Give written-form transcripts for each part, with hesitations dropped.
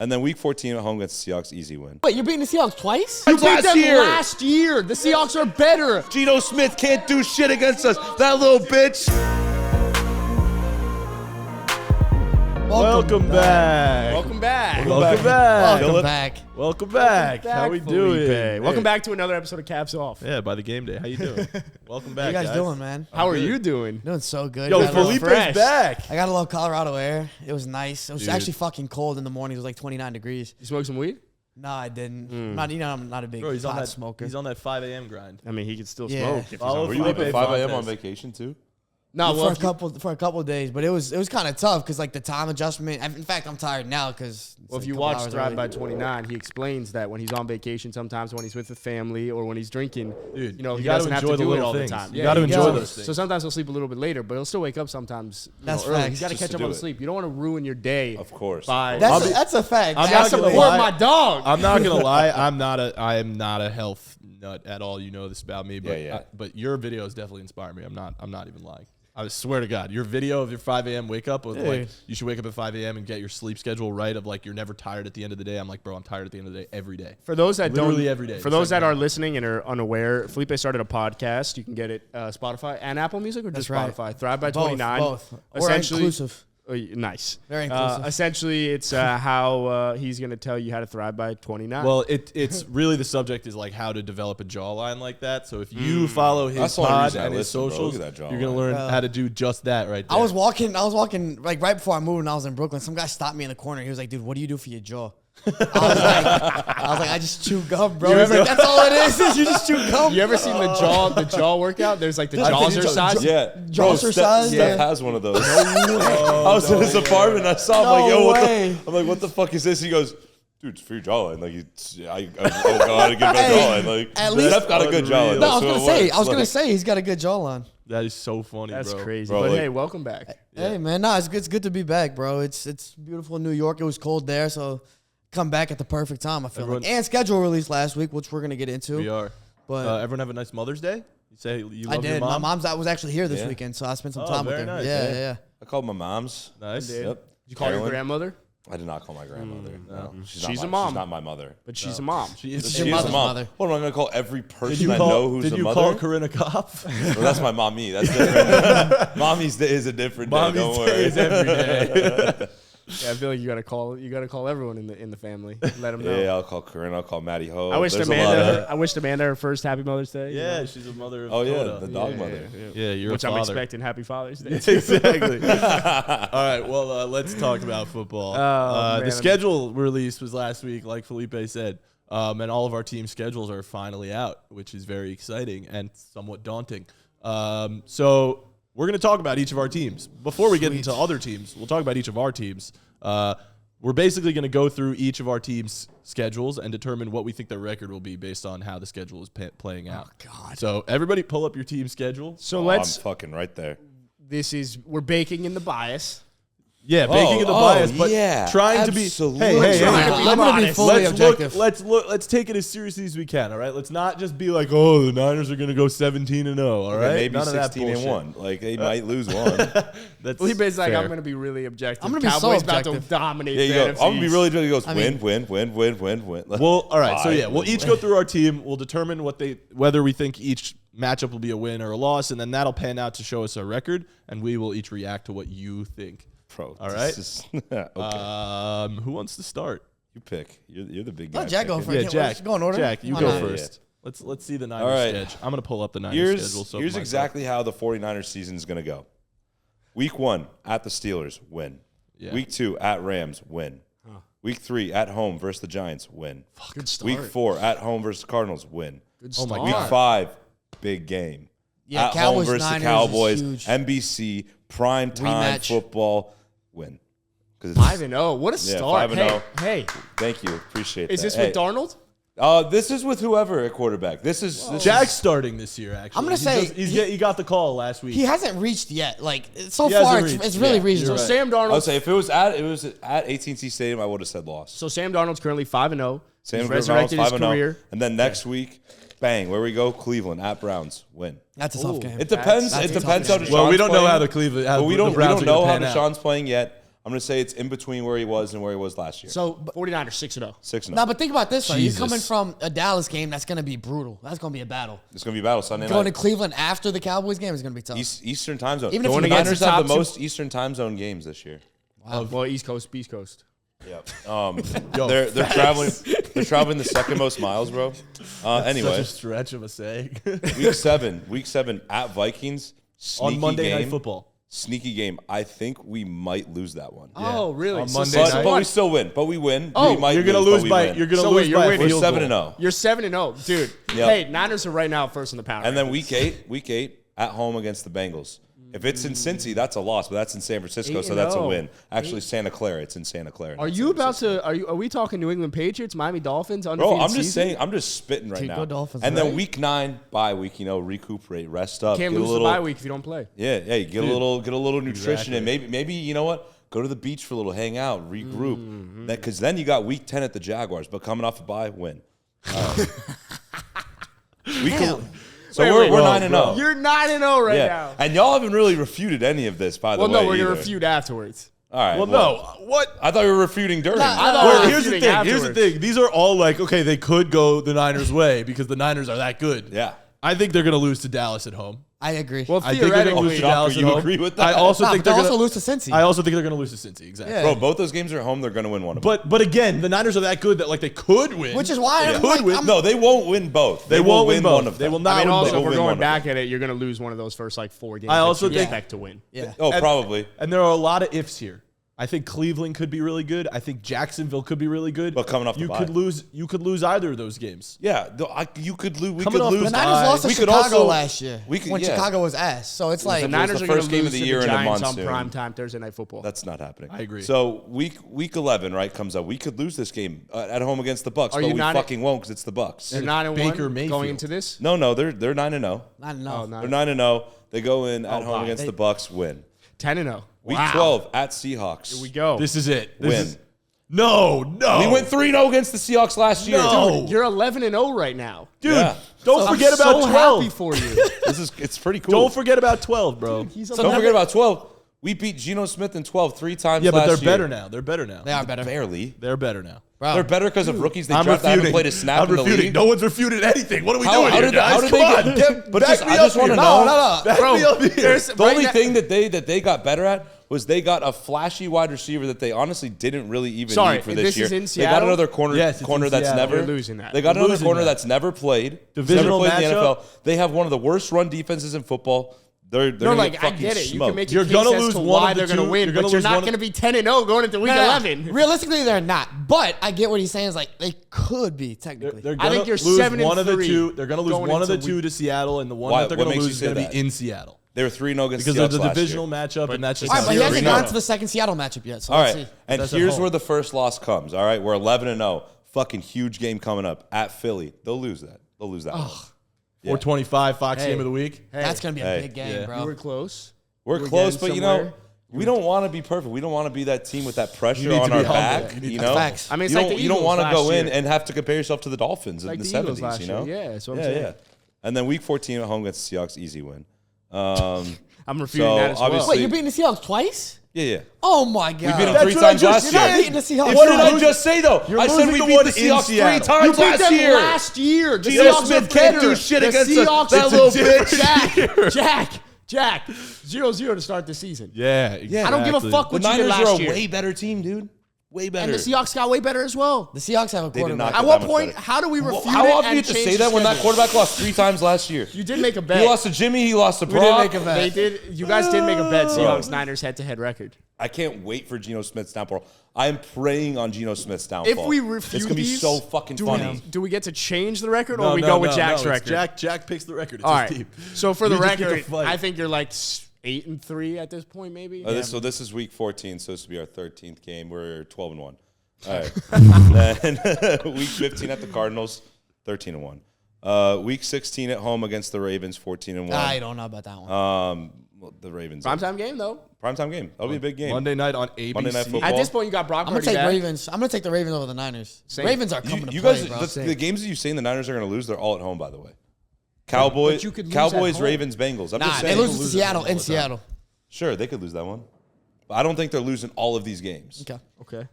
And then week 14 at home against the Seahawks, easy win. Wait, you're beating the Seahawks twice? You beat them last year. The Seahawks are better. Geno Smith can't do shit against us. That little bitch. Welcome back. Welcome back. Welcome back. Welcome back. Welcome back. How we doing? Felipe. Welcome back to another episode of Caps Off. Yeah, by the game day. How you doing? Welcome back, How you guys doing, man? How are you doing? Doing so good. Yo, Got a little Felipe's fresh. back. I got a little Colorado air. It was nice. It was Dude. actually fucking cold in the morning. It was like 29 degrees. You smoke some weed? No, I didn't. I'm not a big Bro, he's on pot that smoker. He's on that 5 a.m. grind. I mean, he could still Yeah. smoke. If he's Follow on Were you Felipe up at 5 a.m. on Fontes. vacation too? No, for well, a couple of days, but it was kind of tough because like the time adjustment. In fact, I'm tired now because if you watch Drive by 29, he explains that when he's on vacation, sometimes when he's with the family or when he's drinking, Dude, you know, you he gotta doesn't have to enjoy the do it little all the things. time. You gotta he enjoy does. those things. So sometimes he'll sleep a little bit later, but he'll still wake up sometimes. That's early. facts. You got to Just catch to up do on it. sleep. You don't want to ruin your day. Of course. By That's a fact. I'm I not gonna support lie. my dog. I'm not gonna lie. I am not a health nut at all. You know this about me, but Yeah. but your videos definitely inspire me. I'm not even lying. I swear to God, your video of your 5 a.m. wake up with like you should wake up at 5 a.m. and get your sleep schedule right. Of like you're never tired at the end of the day. I'm like, bro, I'm tired at the end of the day every day. For those that Literally don't, every day. For those that are listening and are unaware, Felipe started a podcast. You can get it Spotify and Apple Music, or just That's Spotify. right. Thrive by 29. Both. Or Essentially, inclusive. Nice. Very inclusive. Essentially, it's how he's going to tell you how to thrive by 29. Well, it's really the subject is like how to develop a jawline like that. So if you follow his That's the only pod reason I and his listen, bro. socials, Look at that you're gonna jawline. learn how to do just that right there. I was walking like right before I moved when I was in Brooklyn. Some guy stopped me in the corner. He was like, "Dude, what do you do for your jaw?" I was like, I just chew gum, bro. He was like, that's all it is you just chew gum. you ever seen the jaw workout? There's like the jaws are size. Yeah. Jaws are size? Steph Yeah. has one of those. I was in his apartment. I saw him like, yo, way. I'm like, what the fuck is this? He goes, dude, it's for your jawline. Like, I gotta get better jawline. Like, at least- Steph got a good jawline. No, I was That's what it gonna was. say he's got a good jawline. That is so funny, That's bro. crazy. Bro, But like- hey, welcome back. Hey man, no, it's good to be back, bro. It's beautiful in New York. It was cold there, so come back at the perfect time. I feel Everyone- like. And schedule released last week, which we're gonna get into. We are. But Everyone have a nice Mother's Day. You say you love I did. your mom. My mom's was actually here this Yeah. weekend, so I spent some Oh, time with very her. nice, Yeah, yeah. yeah. I called my mom's. Nice. Did Yep. you call your Carolyn. grandmother? I did not call my grandmother. No. She's not a my- mom. She's not my mother. But she's a mom. She is. It's She your is a mother's mom. mother. What am I gonna call every Did person you I call? know who's Did a you mother? call Corinna Kopf? Well, that's my mommy. That's different. Mommy's day is a different day. Mommy's Don't day worry. is every day. Yeah, I feel like you gotta call everyone in the family. Let them know. Yeah, I'll call Corinne. I'll call Maddie Ho. I wished There's a lot Amanda. of- I wished Amanda her first Happy Mother's Day. you Yeah, know? she's a mother of Oh yeah, Coda. the dog mother. Yeah, you're Which a I'm father. expecting Happy Father's Day. Exactly. All right, well, let's talk about football. Man. The schedule release was last week, like Felipe said, and all of our team schedules are finally out, which is very exciting and somewhat daunting. So we're going to talk about each of our teams. Before we get into other teams, we'll talk about each of our teams. We're basically going to go through each of our teams' schedules and determine what we think their record will be based on how the schedule is playing out. Oh, God. So everybody pull up your team schedule. So Oh, let's. I'm fucking right there. We're baking in the bias. Yeah, baking in the bias, but yeah, trying absolutely. to be. Hey, Trying to I'm gonna be honest. fully let's objective. let's take it as seriously as we can. All right, let's not just be like, oh, the Niners are gonna go 17-0. All right, Maybe none of that 16-1. bullshit. Like they might lose one. That's Felipe's like, fair. I'm going to be really objective. I'm gonna be so Cowboys about to objective. dominate Yeah, you the go. NFC I'm gonna be East. really good. He goes I win. Well, all right. So yeah, we'll each go through our team. We'll determine whether we think each matchup will be a win or a loss, and then that'll pan out to show us our record, and we will each react to what you think. Bro, All right. Okay. Who wants to start? You pick. You're the big guy. Let Jack go picking. first. Yeah, Let's Jack. go in order. Jack, you Why go not? first. Let's see the Niners All right. schedule. I'm gonna pull up the Niners schedule. So Here's myself. exactly how the 49ers season is gonna go. Week 1 at the Steelers, win. Yeah. Week 2 at Rams, win. Week 3 at home versus the Giants, win. Good start. Week 4 at home versus the Cardinals, win. Good Oh my start. God. Week 5, big game. Yeah, at Cowboys, home versus Niners the Cowboys, is huge. NBC, prime time Rematch. football, win. 'Cause 5-0. What a Yeah, start. 5-0. Hey, Thank you, appreciate is that. this Hey, with Darnold? This is with whoever at quarterback. This is Jack's starting this year. Actually, I'm gonna say he got the call last week. He hasn't reached yet. Like so He far, hasn't it's, reached. it's really Yeah, reasonable. you're So right. Sam Darnold. I would say if it was at AT&T Stadium, I would have said loss. So Sam Darnold's currently 5-0. Sam He's Darnold's resurrected his 5-0. career. And then next week, bang, where we go? Cleveland at Browns, win. That's a tough game. It depends. That's it a depends tough how game. Deshaun's Well, we don't know playing, how the Cleveland. How but we the don't Browns are know gonna how pan out. Deshaun's playing yet. I'm going to say it's in between where he was and where he was last year. So 49ers 6-0. 6-0. no, but think about this. Though. You're Jesus. coming from a Dallas game that's going to be brutal. That's going to be a battle. It's going to be a battle Sunday Going to night. Cleveland after the Cowboys game is going to be tough. Eastern time zone. Even if the you against Niners the have top the two- most Eastern time zone games this year. Well, East Coast, Beast Coast. Yep. Yo, They're traveling. They're traveling the second most miles, bro. Such Anyway, a stretch of a saying. week seven at Vikings. Sneaky On Monday game, Night Football. Sneaky game. I think we might lose that one. Oh, really? On So Monday six But, and but one. we still win. But we win. Oh, we might You're gonna lose lose but we by. win. You're gonna So lose wait, you're by a winning. We're field 7-0. goal. You're 7-0, dude. Yep. Hey, Niners are right now first in the power. And then rankings. week eight at home against the Bengals. If it's in Cincy, that's a loss, but that's in San Francisco, so that's a 8-0. win. Actually, Santa Clara. It's in Santa Clara. Are not you San about Francisco. to? Are we talking New England Patriots, Miami Dolphins? Bro, Undefeated I'm just season? saying. I'm just spitting right Dude, now. go Dolphins, and then right? week 9 bye week. Recuperate, rest up. Can't get lose a the little, bye week if you don't play. Yeah, you get a little nutrition, Exactly. and maybe you know what? Go to the beach for a little, hang out, regroup. Because then you got week 10 at the Jaguars, but coming off a bye, win. So Wait, we're wait, 9-0. You're 9-0 right Yeah, now. and y'all haven't really refuted any of this, by the Well, way. no, we're gonna either. refute afterwards. All right. Well, no. What? I thought you were refuting during. I thought Well, we were here's the refuting thing. Here's the afterwards. thing. These are all like, okay, they could go the Niners' way because the Niners are that good. Yeah. I think they're going to lose to Dallas at home. I agree. Well, I think they're going to lose to Shocker, Dallas at you home. agree with that? I also Nah, think but they're they'll going also lose to Cincy. I also think they're going to lose to Cincy. Exactly. Yeah. Bro, both those games are home. They're going to win one of them. But again, the Niners are that good that like they could win. Which is why I'm could like, win. I'm- No, they won't win both. They will won't win both. one of them. They will not I mean, win also, both. if we're win one going of back at it, you're gonna lose one of those first like 4 games. I also that you think- expect to win. Yeah. Oh, And- probably. And there are a lot of ifs here. I think Cleveland could be really good. I think Jacksonville could be really good. But coming off the you bye. could lose. You could lose either of those games. Yeah, you could lose. We Coming could off lose. The Niners lost to we could Chicago also- last year we could- when yeah. Chicago was ass. So it's like The was Niners the are going first to game lose of the to year the in a Giants on monsoon. primetime Thursday Night Football. That's not happening. I agree. So week 11, right, comes up. We could lose this game at home against the Bucks, Are but you we not- fucking won't because it's the Bucks. They're 9-1 Baker going Mayfield. into this. No, they're 9-0. not enough. Oh, no. They're 9-0. They go in at home bye. against the Bucks, win. 10-0. Week Wow. 12 at Seahawks. Here we go. This is it. This Win. is no. We went 3-0 against the Seahawks last year. No. Dude, you're 11-0 right now. Dude, Yeah. don't I'm forget about so 12. happy for you. It's pretty cool. Don't forget about 12, bro. He's Don't forget about 12. We beat Geno Smith in 12 3 times Yeah, last but year. they're better now. They're better now. They are better. Barely. They're better now. Bro. They're better because of rookies they I'm drafted that haven't refuting. played a snap I'm in the refuting. league. No one's refuted anything. What are we doing How here, did guys? they Come on. get? But Back just, me I up just want here. to No, know. no, no. Back Bro, me up here. there's- The right only now- thing that they got better at was they got a flashy wide receiver that they honestly didn't really even Sorry, need for this this year. is in They got Seattle? another corner Yes, it's in that's Seattle. never You're losing that. They got You're another losing corner that. that's never played. Divisional never played in the matchup? NFL. They have one of the worst run defenses in football. They're No, gonna like get I fucking get it. You smoked. can make You're your gonna case as lose to one why of the they're going two- to win, you're gonna but you're lose not one going of- to be 10-0 going into week No, no, no. 11. Realistically, they're not. But I get what he's saying. Is like they could be technically. They're I gonna think you're lose 7 and one of the 3 two. They're going to lose going one of the into two to Seattle, and the one Why- that they're what going to makes lose is you say going to be that? in Seattle They were 3-0 against because the of the Seahawks last divisional year. matchup, and that's just All right, but he Zero. hasn't 3-0. gone to the second Seattle matchup yet. So All let's right, see. and That's at here's home. where the first loss comes. All right, we're 11-0. Fucking huge game coming up at Philly. They'll lose that. They'll lose that one. 425 Fox Hey. game of the week. Hey, That's gonna be a Hey. big game, Yeah. you bro. were close. We're You were close, getting but you know, somewhere. we don't want to be perfect. We don't want to be that team with that pressure need to on be our humble. back. You need You to- know, Facts. I mean, it's you like don't, the you don't Eagles want to last go in year. and have to compare yourself to the Dolphins Like in the the Eagles 70s. last You know, year. Yeah, that's what I'm saying. yeah. And then week 14 at home against the Seahawks, easy win. I'm refuting that as well. obviously- Wait, you're beating the Seahawks twice? Yeah. Oh my god! We beat them That's 3 what I times just last You're year. not beating the Seahawks. What you're did I losing- just say though? you're I said losing we the beat one the in Seahawks 3 Seattle. times You beat last them year. last year. The Geno Seahawks Smith are can't better. do shit The against Seahawks. that It's a little different bitch. Jack, 0-0 to start the season. Yeah, exactly. I don't give a fuck The what you did Niners are last a year. way better team, dude. Way better. And the Seahawks got way better as well. The Seahawks have a They did not quarterback. get At that what much point, better. how do we refute How it often do and you have to change say the that when that schedule? quarterback lost 3 times last year? You did make a He bet. lost to Jimmy. He lost to We did Brock. make a bet. They did. You guys did make a bet. Seahawks Niners head-to-head record. I can't wait for Geno Smith's downfall. I am praying on Geno Smith's downfall. If we refute it's gonna be these, so fucking funny. Do we get to change the record, or we go with Jack's record? Jack picks the record. It's All his right. team. So for the We just get to record, fight. I think you're like 8-3 at this point, maybe. So this is week 14, so this will be our 13th game. We're 12-1. All right. Then week 15 at the Cardinals, 13-1. Week 16 at home against the Ravens, 14-1. I don't know about that one. Well, the Ravens. Primetime game though. Primetime game. That'll be a big game. Monday night on ABC. Monday Night Football. At this point, you got Brock I'm gonna Purdy take back. Ravens. I'm gonna take the Ravens over the Niners. Same. Ravens are coming to You play, guys, bro. the games that you've seen the Niners are going to lose, they're all at home, by the way. Cowboys, But you could lose at home. Ravens, Bengals. I'm Nah, just they saying. lose to lose Seattle all the in time. Seattle. Sure, they could lose that one. But I don't think they're losing all of these games. Okay.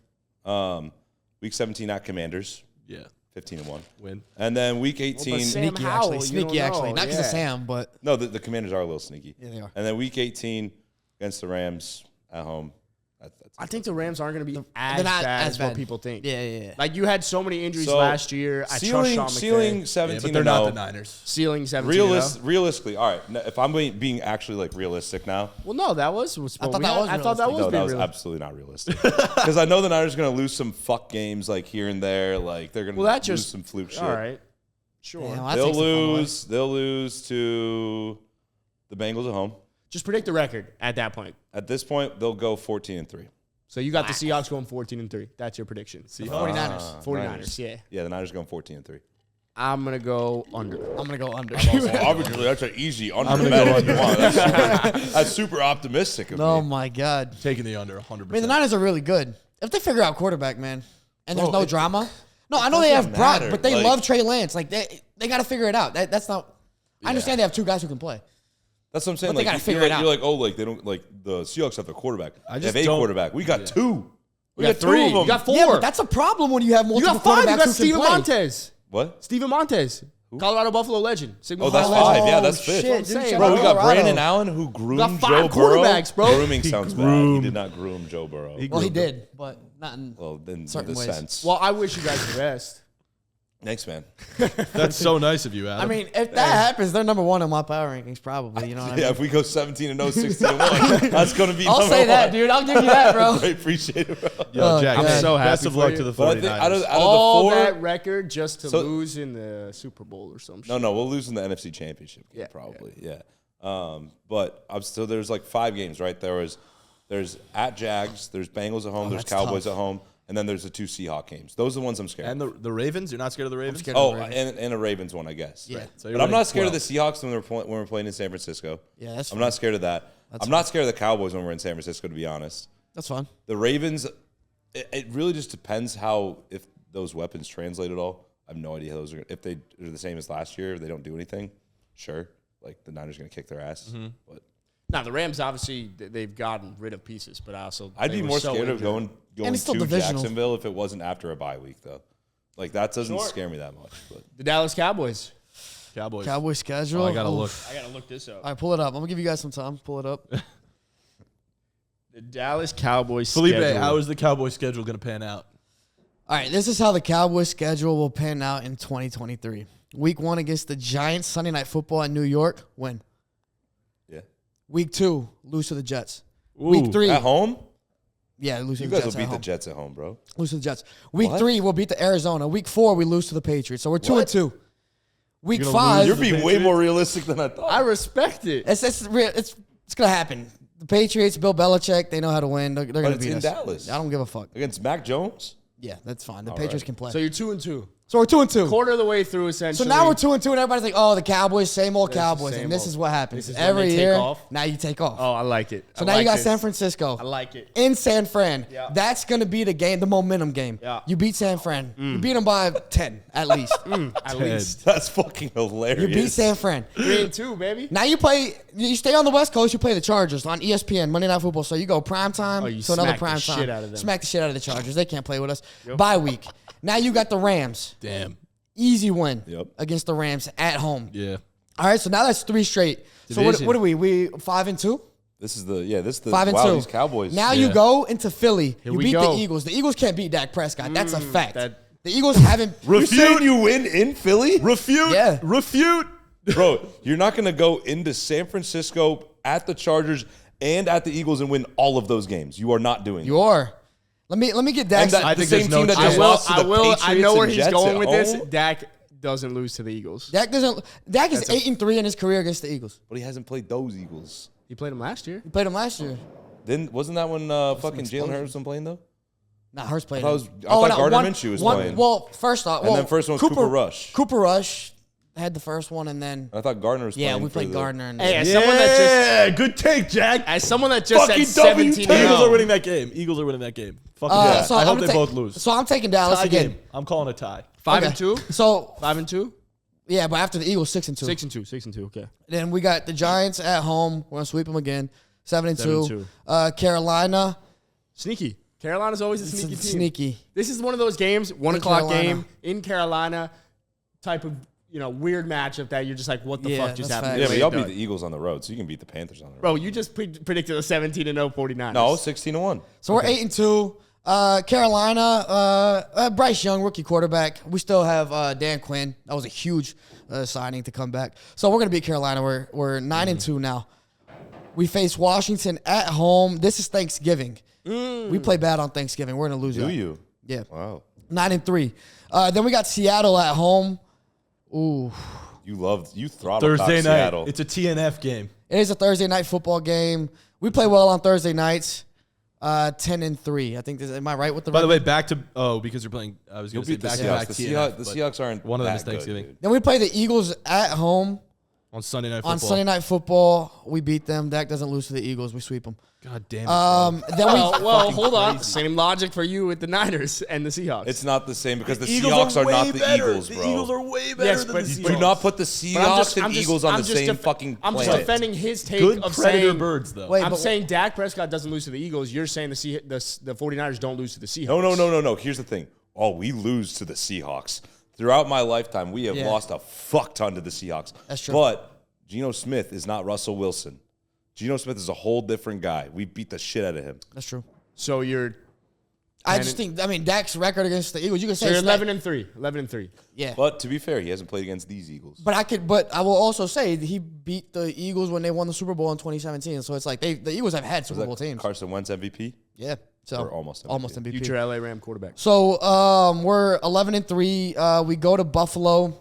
Week 17 at Commanders, Yeah. 15-1. Win. And then week 18. Sam Sneaky, Howell, actually. you Sneaky, don't actually. know, Not because of yeah. Sam, but No, the Commanders are a little sneaky. yeah, they are. And then week 18 against the Rams at home. I think the Rams aren't going to be as They're not bad as as what bad. people think. Yeah. Like, you had so many injuries So, last year. I trust Sean McVay. Ceiling 17 but they're not the 0. Niners. Ceiling 17. Realistically, all right. If I'm being actually like realistic now, Well, no, that was. I thought that was I thought that was no, that being was real. absolutely not realistic. Because I know the Niners are going to lose some fuck games like here and there. Like they're going to Well, that lose just some fluke shit. All right, sure. Damn, that They'll takes the fun away. lose. They'll lose to the Bengals at home. Just predict the record at that point. At this point, they'll go 14-3. So you got the Seahawks going 14-3. That's your prediction. 49ers. 49ers, yeah. Yeah, the Niners going 14-3. I'm gonna go under. I'm going to go under. Obviously, that's an easy under. I'm gonna go bet if you want. That's super optimistic of Oh, me. my God. Taking the under 100%. I mean, the Niners are really good. If they figure out quarterback, man, and there's Bro, no drama. No, I know they doesn't have Brock, matter. but they Like- love Trey Lance. Like, they got to figure it out. That's not. I understand they have two guys who can play. That's what I'm saying. But they Like, gotta figure you're it out. You're like, oh, like they don't like the Seahawks have the quarterback. I They just have a don't- quarterback. We got two. We You got got three. two of them. You got four. Yeah, but that's a problem when you have You multiple got five. You quarterbacks got who Steven can play. Montez. What? Steven Montez. Colorado Buffalo legend. Sigma Oh, that's Phi five. legend. Yeah, that's shit, fifth. dude, Bro, shout Bro, out we got Colorado. Brandon Allen who groomed got five Joe Burrow. quarterbacks, bro. Grooming sounds bad. He groomed. did not groom Joe Burrow. Well, he did, but not in. Well, in Certain the ways. sense. Well, I wish you guys the best. Thanks, man. That's so nice of you, Adam. I mean, if that happens, they're number one in my power rankings, probably. You know what I mean? Yeah, if we go 17-0, 16-1, that's going to be I'll number say that, one. dude. I'll give you that, bro. I appreciate it, bro. Yo, Oh, Jack, God. I'm so best happy of for luck you. to the But I 49ers. think out of All the four, that record just to So- lose in the Super Bowl or some shit. no, we'll lose in the NFC Championship game, Yeah, probably. Yeah. But I'm still there's like 5 games, right? There's at Jags, there's Bengals at home, there's that's Cowboys tough. at home, and then there's the 2 Seahawks games. Those are the ones I'm scared And of. the Ravens? You're not scared of the Ravens? scared of Oh, the Ravens. and a Ravens one, I guess. Yeah. So But you're I'm not winning scared of the 12. Seahawks when we're playing in San Francisco. Yeah, that's I'm fine. not scared of that. I'm not scared of the Cowboys when we're in San Francisco, to be honest. That's fine. The Ravens, it really just depends if those weapons translate at all. I have no idea how those are. If they are the same as last year, if they don't do anything, sure. Like the Niners are going to kick their ass. But Now, the Rams, obviously, they've gotten rid of pieces, but also I'd they be were more so scared of injured. going And it's still to divisional. Jacksonville if it wasn't after a bye week, though. Like that doesn't scare me that much. But The Dallas Cowboys. Cowboys. Cowboys schedule. Oh, I got to look. I got to look this up. All right, pull it up. I'm gonna give you guys some time. Pull it up. The Dallas Cowboys Felipe, schedule. how is the Cowboys schedule going to pan out? All right, this is how the Cowboys schedule will pan out in 2023. Week 1 against the Giants, Sunday Night Football in New York, win. yeah, Week 2, lose to the Jets. Ooh, Week 3, at home, yeah, lose to you the guys Jets will at beat the home. Jets at home, bro. Lose to the Jets. Week What? 3, we'll beat the Arizona. Week 4, we lose to the Patriots. So we're 2-2. Week You're gonna 5, You're the being way Patriots? more realistic than I thought. I respect it. it's gonna happen. The Patriots, Bill Belichick, they know how to win. They're gonna it's beat in us. Dallas. I don't give a fuck. Against Mac Jones. Yeah, that's fine. The All Patriots right. can play. So you're 2-2. So we're 2-2. Quarter of the way through, So essentially. now we're 2-2, and everybody's like, "Oh, the Cowboys, same old This is Cowboys." same And this old. is what happens This is when every they take year. off? Now you take off. Oh, I like it. so I now like you got this. San Francisco I like it. in San Fran. Yeah. That's gonna be the game, the momentum game. Yeah. You beat San Fran. You beat them by 10 at least. At least. That's fucking hilarious. You beat San Fran. 3-2, baby. Now you play. You stay on the West Coast. You play the Chargers on ESPN Monday Night Football. So you go prime time Oh, you to another smack the prime time. shit out of them. Smack the shit out of the Chargers. They can't play with us. Bye week. Now you got the Rams. Damn. Easy win Yep. against the Rams at home. Yeah. All right, so now that's 3 straight. So Division. what are we? We 5-2? This is the 5-2. wow, these Cowboys. Now Yeah. you go into Philly. You we beat go. the Eagles. The Eagles can't beat Dak Prescott. That's a fact. that- The Eagles haven't. you saying you win in Philly? Refute. Yeah. Refute. Bro, you're not going to go into San Francisco at the Chargers and at the Eagles and win all of those games. You are not doing that. You are. Let me get Dak. And that, I the think same there's no team that chance. just lost to the Patriots I know where and he's Jets going at with this. home, Dak doesn't lose to the Eagles. Dak doesn't. Dak is 8-3 in his career against the Eagles. But he hasn't played those Eagles. He played him last year. He played them last year. Then wasn't that when fucking Jalen Hurts was playing though? Not Hurts played. I him. thought Gardner Minshew was playing. Well, first off, And then first one was Cooper Rush. Cooper Rush had the first one, and then I thought Gardner was playing. yeah, we for played the- Gardner. And Hey, as someone that Yeah, good take, Jack. just Fucking said 17 Eagles are 0. winning that game. Eagles are winning that game. Fucking just. yeah. I I'm hope gonna they take- both lose. So I'm taking Dallas Tie again. game. I'm calling a tie. 5-2. So 5-2. yeah, but after the Eagles 6-2. 6-2. 6-2. Okay. Then we got the Giants at home. We're gonna sweep them again. 7-2. Carolina. Sneaky. Carolina's always a sneaky team. Sneaky. This is one of those games, 1 o'clock Carolina. game in Carolina, type of weird matchup that you're just like, what the fuck just that's happened? facts. Yeah, but y'all beat the Eagles on the road, so you can beat the Panthers on the road. Bro, you just predicted a 17-0 49ers. No, 16-1. So we're 8-2. Carolina, Bryce Young, rookie quarterback. We still have Dan Quinn. That was a huge signing to come back. So we're gonna beat Carolina. We're 9-2 now. We face Washington at home. This is Thanksgiving. We play bad on Thanksgiving. We're gonna lose. Do you? Yeah. Wow. 9-3. Then we got Seattle at home. Ooh. You throttled Thursday night. Seattle. It's a TNF game. It is a Thursday night football game. We play well on Thursday nights. 10-3. I think. Am I right with the? By the record? way, back to because you're playing. I was You'll going to say beat the back to Seahawks. back The TNF. The but Seahawks aren't one of them that is Thanksgiving. good, dude. Then we play the Eagles at home on Sunday Night Football. on Sunday Night Football. We beat them. Dak doesn't lose to the Eagles. We sweep them. God damn it. Bro. Then we. Well, hold on. crazy. Same logic for you with the Niners and the Seahawks. It's not the same because the Eagles Seahawks are way not the better. Eagles, bro. The Eagles are way better Yes, than but the do Seahawks. Do not put the But Seahawks and Eagles on the same fucking I'm just planet. defending his take Good of Predator saying. birds, though. Wait, I'm but- saying Dak Prescott doesn't lose to the Eagles. You're saying the 49ers don't lose to the Seahawks. No. Here's the thing. Oh, we lose to the Seahawks. Throughout my lifetime, we have Yeah. lost a fuck ton to the Seahawks. That's true. But Geno Smith is not Russell Wilson. Geno Smith is a whole different guy. We beat the shit out of him. That's true. So you're I just think. I mean, Dak's record against the Eagles. You can say so you're it's 11-3. 11-3. Yeah. But to be fair, he hasn't played against these Eagles. But I will also say that he beat the Eagles when they won the Super Bowl in 2017. So it's like the Eagles have had Super Was Bowl that teams. Carson Wentz MVP? Yeah. So Or almost MVP. Almost MVP. Future LA Ram quarterback. So we're 11-3. We go to Buffalo.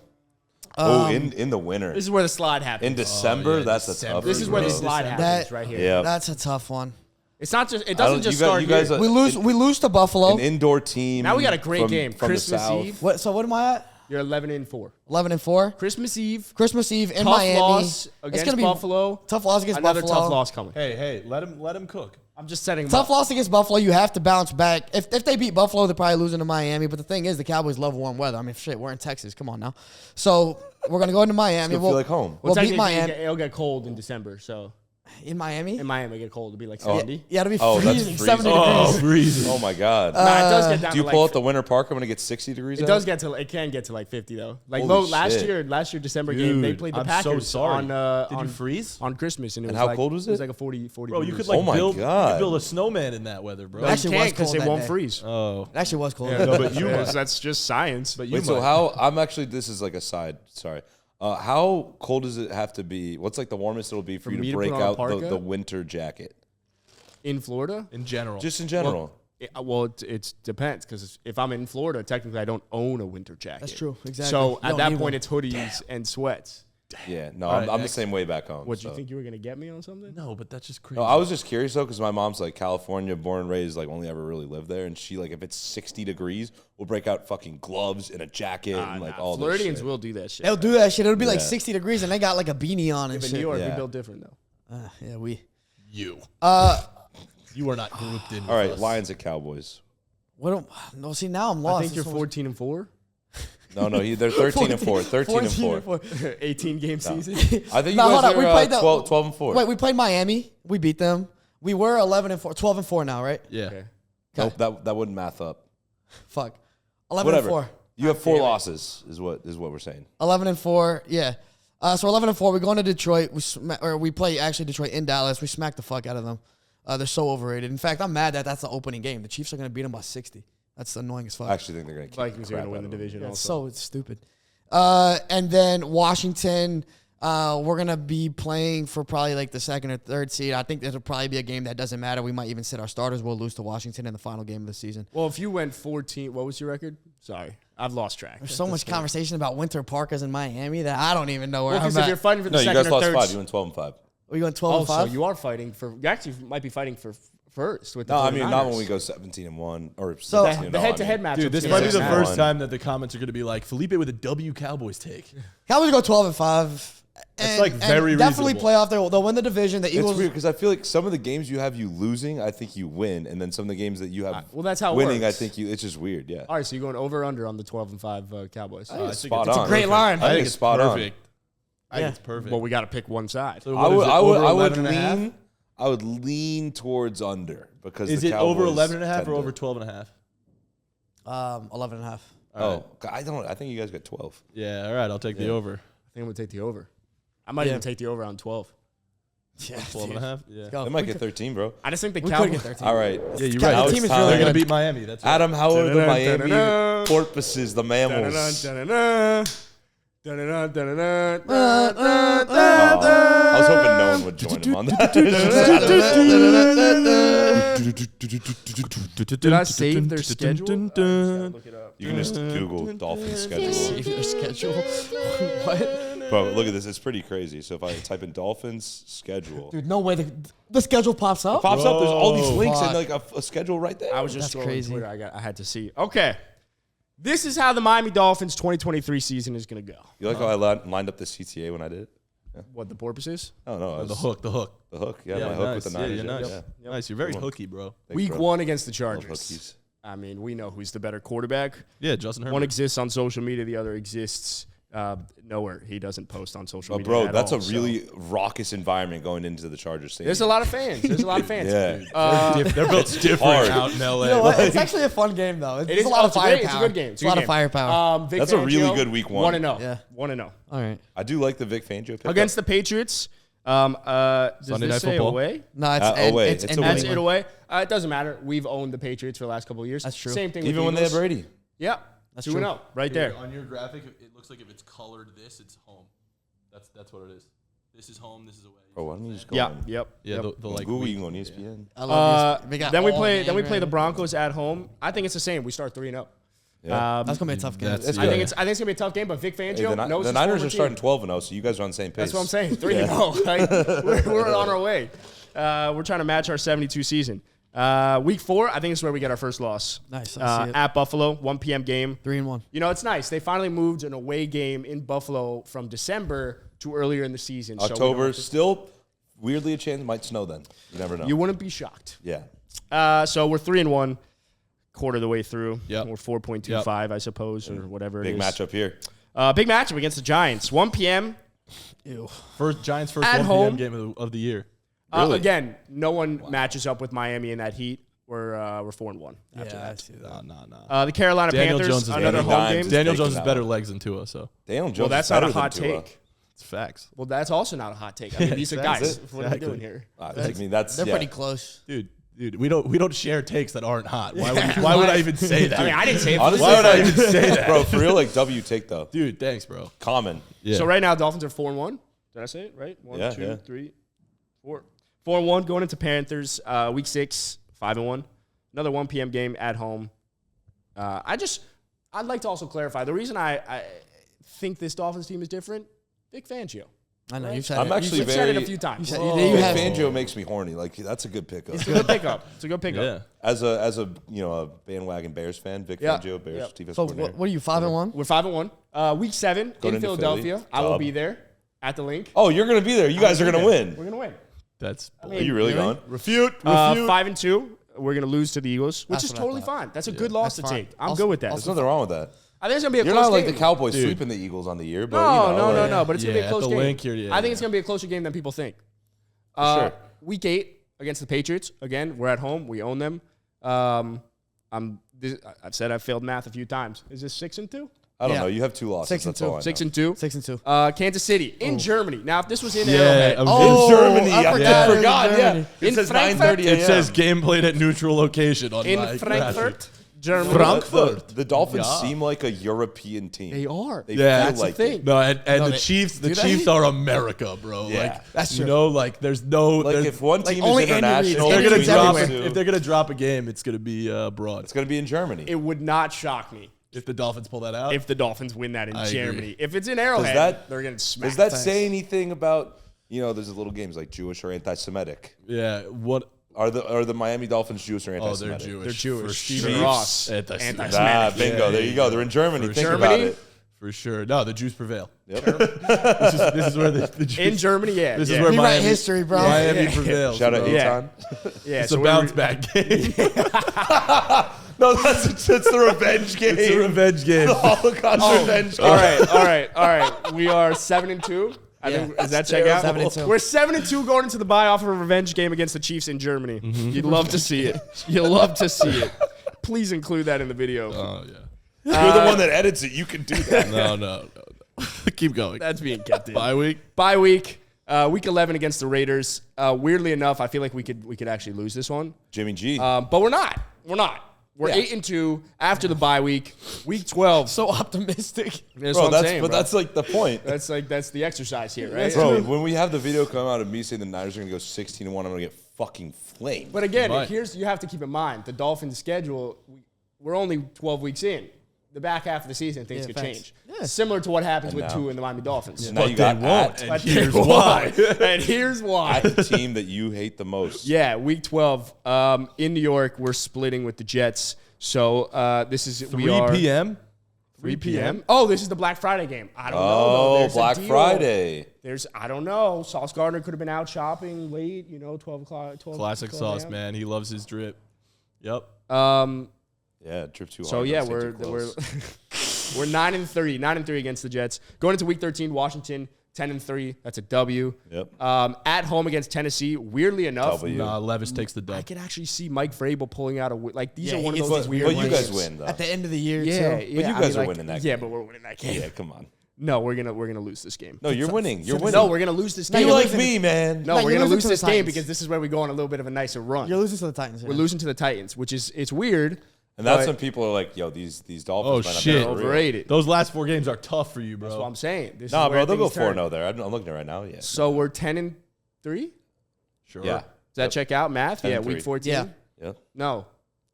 In the winter. This is where the slide happens. In December, yeah, that's December. a tough This is where the bro. slide happens right here. Yeah. That's a tough one. It's not just. It I doesn't don't- just you guys- start you guys here. are- We lose to Buffalo. An indoor team. Now we got a great game. from Christmas the South. Eve. What am I at? You're 11-4. 11-4. Christmas Eve. Christmas Eve in Tough Miami. loss It's against gonna be Buffalo. tough loss against Another Buffalo. tough loss coming. Hey, let him cook. I'm just setting them Tough up. loss against Buffalo. You have to bounce back. If they beat Buffalo, they're probably losing to Miami. But the thing is, the Cowboys love warm weather. I mean, shit, we're in Texas. Come on now. So we're gonna go into Miami. It's gonna feel like home. We'll beat technically, Miami it'll get cold in December. So in Miami. in Miami, it'll get cold. It'll be like 70. Yeah, it'll be Oh, that's freezing. freezing. 70 Oh, degrees. freezing. Oh my God. Nah, it does get down Do you to pull like, out the winter parka when it gets 60 degrees? It out? does get to. It can get to like 50 though. Like Holy last shit. year December game, they Dude, played the I'm Packers so sorry. on. Did you freeze? on Christmas? And it was how like, cold was It was it? like a 40 Bro, you degrees. could Oh my you God. could build a snowman in that weather, bro. No, Actually, you was can't because cold it that won't day. freeze. Oh, It actually was cold. no, but you Yeah, might. so that's just science. But you Wait, so might. how? I'm actually. This is like a side. Sorry. How cold does it have to be? What's like the warmest it'll be for you me to to break put on a out parka? the winter jacket? In Florida? in general. Just in general. It depends because if I'm in Florida, technically I don't own a winter jacket. That's true. Exactly. So You at don't that need point, one. it's hoodies and sweats. Yeah. No, All right, I'm the next. same way back home. What, do so. you think you were going to get me on something? no, but that's just crazy. No, I was just curious though, because my mom's like California, born and raised, like only ever really lived there, and she like if it's 60 degrees, we'll break out fucking gloves and a jacket and like all this Floridians shit. will do that shit. They'll do that shit. It'll be like Yeah. 60 degrees and they got like a beanie on and In shit. New York, we Yeah. built different though. Yeah, we. you. You are not grouped in. All right, with us. Lions at Cowboys. What? No, see now I'm lost. I think you're It's almost- 14-4. No, they're 13 and 4. 13 and 4. 18 game season. I think you No, hold guys on. We are played the 12 and 4. Wait, we played Miami. We beat them. We were 11-4, 12-4 now, right? Yeah. Okay. Nope, that wouldn't math up. Fuck. Whatever. 11-4. You have 4 losses, is what we're saying. 11-4. Yeah. So 11-4. We go into Detroit. We play actually Detroit in Dallas. We smack the fuck out of them. They're so overrated. In fact, I'm mad that that's the opening game. The Chiefs are gonna beat them by 60. That's annoying as fuck. I actually think they're going to Vikings are going to win the division Yeah, it's also. so stupid. And then Washington, we're going to be playing for probably like the second or third seed. I think there'll probably be a game that doesn't matter. We might even sit our starters. We'll lose to Washington in the final game of the season. Well, if you went 14, what was your record? Sorry, I've lost track. There's so much conversation about winter parkas in Miami that I don't even know where Well, because I'm if you're at. fighting for the No, you second guys or lost third, 5. You went 12 and 5. Are you going 12 and so 5? you are fighting for. You actually might be fighting for first with the No, I mean, not 49ers. when we go 17 and 1 or So- 16 and The 0, head-to-head I mean. match. Dude, this might be the first time that the comments are going to be like Felipe with a W Cowboys take. Cowboys go 12 and 5. That's like very definitely reasonable. playoff. They'll win the division. The It's Eagles. weird because I feel like some of the games you have you losing, I think you win, and then some of the games that you have well, that's how it winning, works. I think it's just weird. Yeah, All right, so you're going over or under on the 12 and 5 Cowboys. I think it's think spot it's a on. great line. I think it's spot on. perfect. I think it's perfect. Well, we got to pick one side. So I what is would, it, I would, over I would 11 and a half? lean. I would lean towards under because Is the it Cowboys over 11.5 tend or to- over 12.5? 11.5. Oh, I don't. I think you guys got 12. Yeah, all right. I'll take the over. I think I'm gonna take the over. I might even take the over on 12. Yeah, 12.5? Yeah. Go. They might get 13, bro. I just think the We could Cowboys. get 13. All right. Yeah, you're God, right. the team is Now really They're going to good. beat Miami. That's right. Adam, how are the Da-da-da, Miami da-da-da. porpoises, the mammals? Dun-dun-dun, dun-dun-dun, dun-dun-dun, Oh, I was hoping no one would join him on that. Did I save their schedule? You can just Google Dolphins schedule. Save their schedule. What? Bro, look at this. It's pretty crazy. So if I type in Dolphins schedule, Dude, no way the schedule pops up. pops up. There's all these Bro. links and Fuck. like a schedule right there. I was just That's scrolling crazy. Twitter. I had to see. Okay. This is how the Miami Dolphins 2023 season is going to go. You like how I lined up the CTA when I did it? What, the porpoises? Oh no, The hook. The hook. Yeah, my hook with the Yeah, Niners. you're nice. Yeah. Nice. You're very Good one. hooky, bro. Thanks, Week bro. 1 against the Love Chargers. hookies. I mean, we know who's the better quarterback. Yeah, Justin Herbert. One exists on social media. The other exists nowhere. He doesn't post on social Oh, media. bro, at that's all, a so- really raucous environment going into the Chargers stadium. There's a lot of fans. There's a lot of fans. Yeah. They're built different hard. out in LA. You know what? It's actually a fun game though. It's It is a lot of it's a great- firepower. It's a good game. It's a lot of firepower. Vic That's a really Fangio, good week 1. 1-0. Yeah. 1-0. All right. I do like the Vic Fangio pick. Against the Patriots. Does Sunday this Night say Football? away? No, it's away. It's It's in away. That's New it England. away. It doesn't matter. We've owned the Patriots for the last couple of years. That's true. Same thing Even with when the they have Eagles. Brady. Yeah. That's 2-0. Right there. On your graphic, it looks like if it's colored this, it's home. That's what it is. This is home. This is away. Bro, why don't you just go Yeah. on Yep. Yeah, yep. the like. Google, you week- can go on ESPN. I love this. got Then we all play. game Then we play the right. Broncos at home. I think it's the same. We start 3-0. Yeah. That's gonna be a tough game. That's- I think Yeah. it's gonna be a tough game. But Vic Hey, Fangio the, knows the his Niners former are starting team. 12-0, so you guys are on the same pace. That's what I'm saying. 3-0. Like, we're on our way. We're trying to match our 72 season. Week 4, I think is where we get our first loss. Nice. I see it. At Buffalo, 1 p.m. game. 3-1. You know, it's nice. They finally moved an away game in Buffalo from December to earlier in the season. So we don't October, have to- still weirdly a chance it might snow then. You never know. you wouldn't be shocked. Yeah. So we're 3-1, quarter of the way through. Yep. We're 4.25, I suppose, or whatever Big it is. matchup here. Big matchup against the Giants. 1 p.m. Ew. Giants first At 1 home. p.m. game of the year. Really? Again, no one matches up with Miami in that heat. We're 4-1 after Yeah, I that. see that. Nah. The Carolina Daniel Panthers, Jones is another Danny home Dimes. game. Taking Daniel Jones has that better one. legs than Tua, so Daniel Jones Well, that's is not better a hot than Tua. take. it's facts. Well, that's also not a hot take. I mean, these are That's guys. it. What are we Exactly. doing here? I mean, that's They're yeah. pretty close. Dude, we don't share takes that aren't hot. Why would I even say that? I mean, I didn't say it. Honestly, Why would I even say that? Bro, for real, like W take though. Dude, thanks, bro. Common. Yeah. So right now, Dolphins are 4-1. Did I say it right? 1, Yeah, 2, yeah. 3, 4. 4-1 going into Panthers. Week 6, 5-1. Another 1 p.m. game at home. I'd like to also clarify the reason I think this Dolphins team is different. Vic Fangio. I know Right? you've said I'm it. actually You've said it a very- few times. You said- Whoa. you Vic have- Fangio makes me horny. Like that's a good pickup. It's a good pickup. It's a good pickup. Yeah. As a a bandwagon Bears fan, Vic Yeah. Fangio, Bears Yeah. defense So coordinator. what are you 5-1? We're 5-1. Week 7 Going in into Philadelphia. Philly. I will Dub. be there at the link. Oh, you're gonna be there. You guys are gonna win. We're gonna win. That's Are you really going? refute. 5-2. We're gonna lose to the Eagles, which That's is what I totally thought. fine. That's a good loss to That's fine. take. I'm Also- good with that. There's nothing wrong with that. I think it's gonna be a You're close not like game. the Cowboys Dude. sweeping the Eagles on the year, but No, you know, no, like, no. But it's gonna be Yeah, a at close the game. link here, yeah, I think yeah. it's gonna be a closer game than people think. sure. Week 8 against the Patriots. Again, we're at home. We own them. I've said I've failed math a few times. Is this 6-2? I don't Yeah. know. You have 2 losses. 6 and That's all 2. I know. 6-2. 6-2. Kansas City in Germany. Now, if this was in Yeah, Arrowhead, Oh, in Germany. I I forgot it was forgot. in Yeah. Germany. It In says Frankfurt? 9:30 It a.m. says game played at neutral location on in my Frankfurt, graphic. Germany. Frankfurt. The Dolphins Yeah. seem like a European team. They are. They Yeah. feel That's like the thing. it. No, and No, the they- Chiefs, do they? are America, bro. Yeah. Like That's you true. know, like there's no, Like there's, if one like, team only is Andy Reid's- international, they're Andy gonna Reid's drop everywhere. if they're gonna drop a game, it's gonna be abroad. it's going to be in Germany. It would not shock me If the Dolphins pull that out, if the Dolphins win that in I agree. Germany. If it's in Arrowhead, that- they're getting smacked. Does that say anything about, there's little games like Jewish or anti-Semitic? yeah, what? Are the Miami Dolphins Jewish or Oh, they're anti-Semitic? Jewish. They're Jewish. For Steven sure. Ross. Anti-Semitic. Ah, bingo. There you go. They're in Germany. Think about Germany? it. For sure. No, the Jews prevail. Yep. This is where the Jews. In Germany, yeah. This yeah. is where Rewrite Miami, history, bro. Miami Yeah. prevails. Shout out bro. Yeah. Eton. Yeah, It's so a we're- bounce back game. No, it's the revenge game. It's a revenge game. The Holocaust revenge game. All right. We are 7-2 I Yeah. think, does that check out? 7-2. We're 7-2 going into the bye off of a revenge game against the Chiefs in Germany. You'd love to see it. You'll love to see it. Please include that in the video. Oh yeah. You're the one that edits it. You can do that. No. Keep going. That's being kept in. Bye week. Bye week. Week 11 against the Raiders. Weirdly enough, I feel like we could actually lose this one. Jimmy G. But we're not. We're 8-2 after the bye week. Week 12. So optimistic. That's Bro, what I'm saying, bro. that's like the point. That's the exercise here, right? Bro, when we have the video come out of me saying the Niners are going to go 16-1, I'm going to get fucking flamed. But again, Right. you have to keep in mind the Dolphins' schedule. We're only 12 weeks in. The back half of the season, things could facts. change. Yeah. Similar to what happens with now- Tua and the Miami Dolphins. Now But you they got won't. at- And But here's they why. won't. And here's why. at the team that you hate the most. Yeah, week 12 in New York, we're splitting with the Jets. So this is 3 p.m. 3 p.m. Oh, this is the Black Friday game. I don't know. Though. Oh, There's a Black deal. Friday. I don't know. Sauce Gardner could have been out shopping late. 12 o'clock. 12, Classic 12 sauce, a.m. man. He loves his drip. Yep. Yeah, trip too hard. So yeah, Don't stay we're too close. we're 9-3, 9-3 against the Jets. Going into week 13, Washington 10-3. That's a W. Yep. At home against Tennessee. Weirdly enough, W. Nah, Levis takes the I dub. could actually see Mike Vrabel pulling out these Yeah, are one he of gets those these weird. But you guys games. win, though. At the end of the year, Yeah, too. yeah. you guys are winning that Yeah, game. but we're winning that game. Yeah, come on. No, we're gonna lose this game. No, you're winning. You're winning. No, we're gonna lose this No, game. you you're like losing. me, man. No, No, we're you're gonna losing lose to this the game Titans. because this is where we go on a little bit of a nicer run. You're losing to the Titans. Yeah. We're losing to the Titans, which is weird. And that's but when people are like, yo, these Dolphins Oh, might not be shit. for real. overrated. Those last 4 games are tough for you, bro. That's what I'm saying. This Nah, is where bro, they'll go things turn. 4-0 there. I'm looking at it right now. Yeah. So we're 10-3. Does Sure. Yeah. that check out? Math? 10 Yeah, and week 3. 14. Yeah. Yeah. No,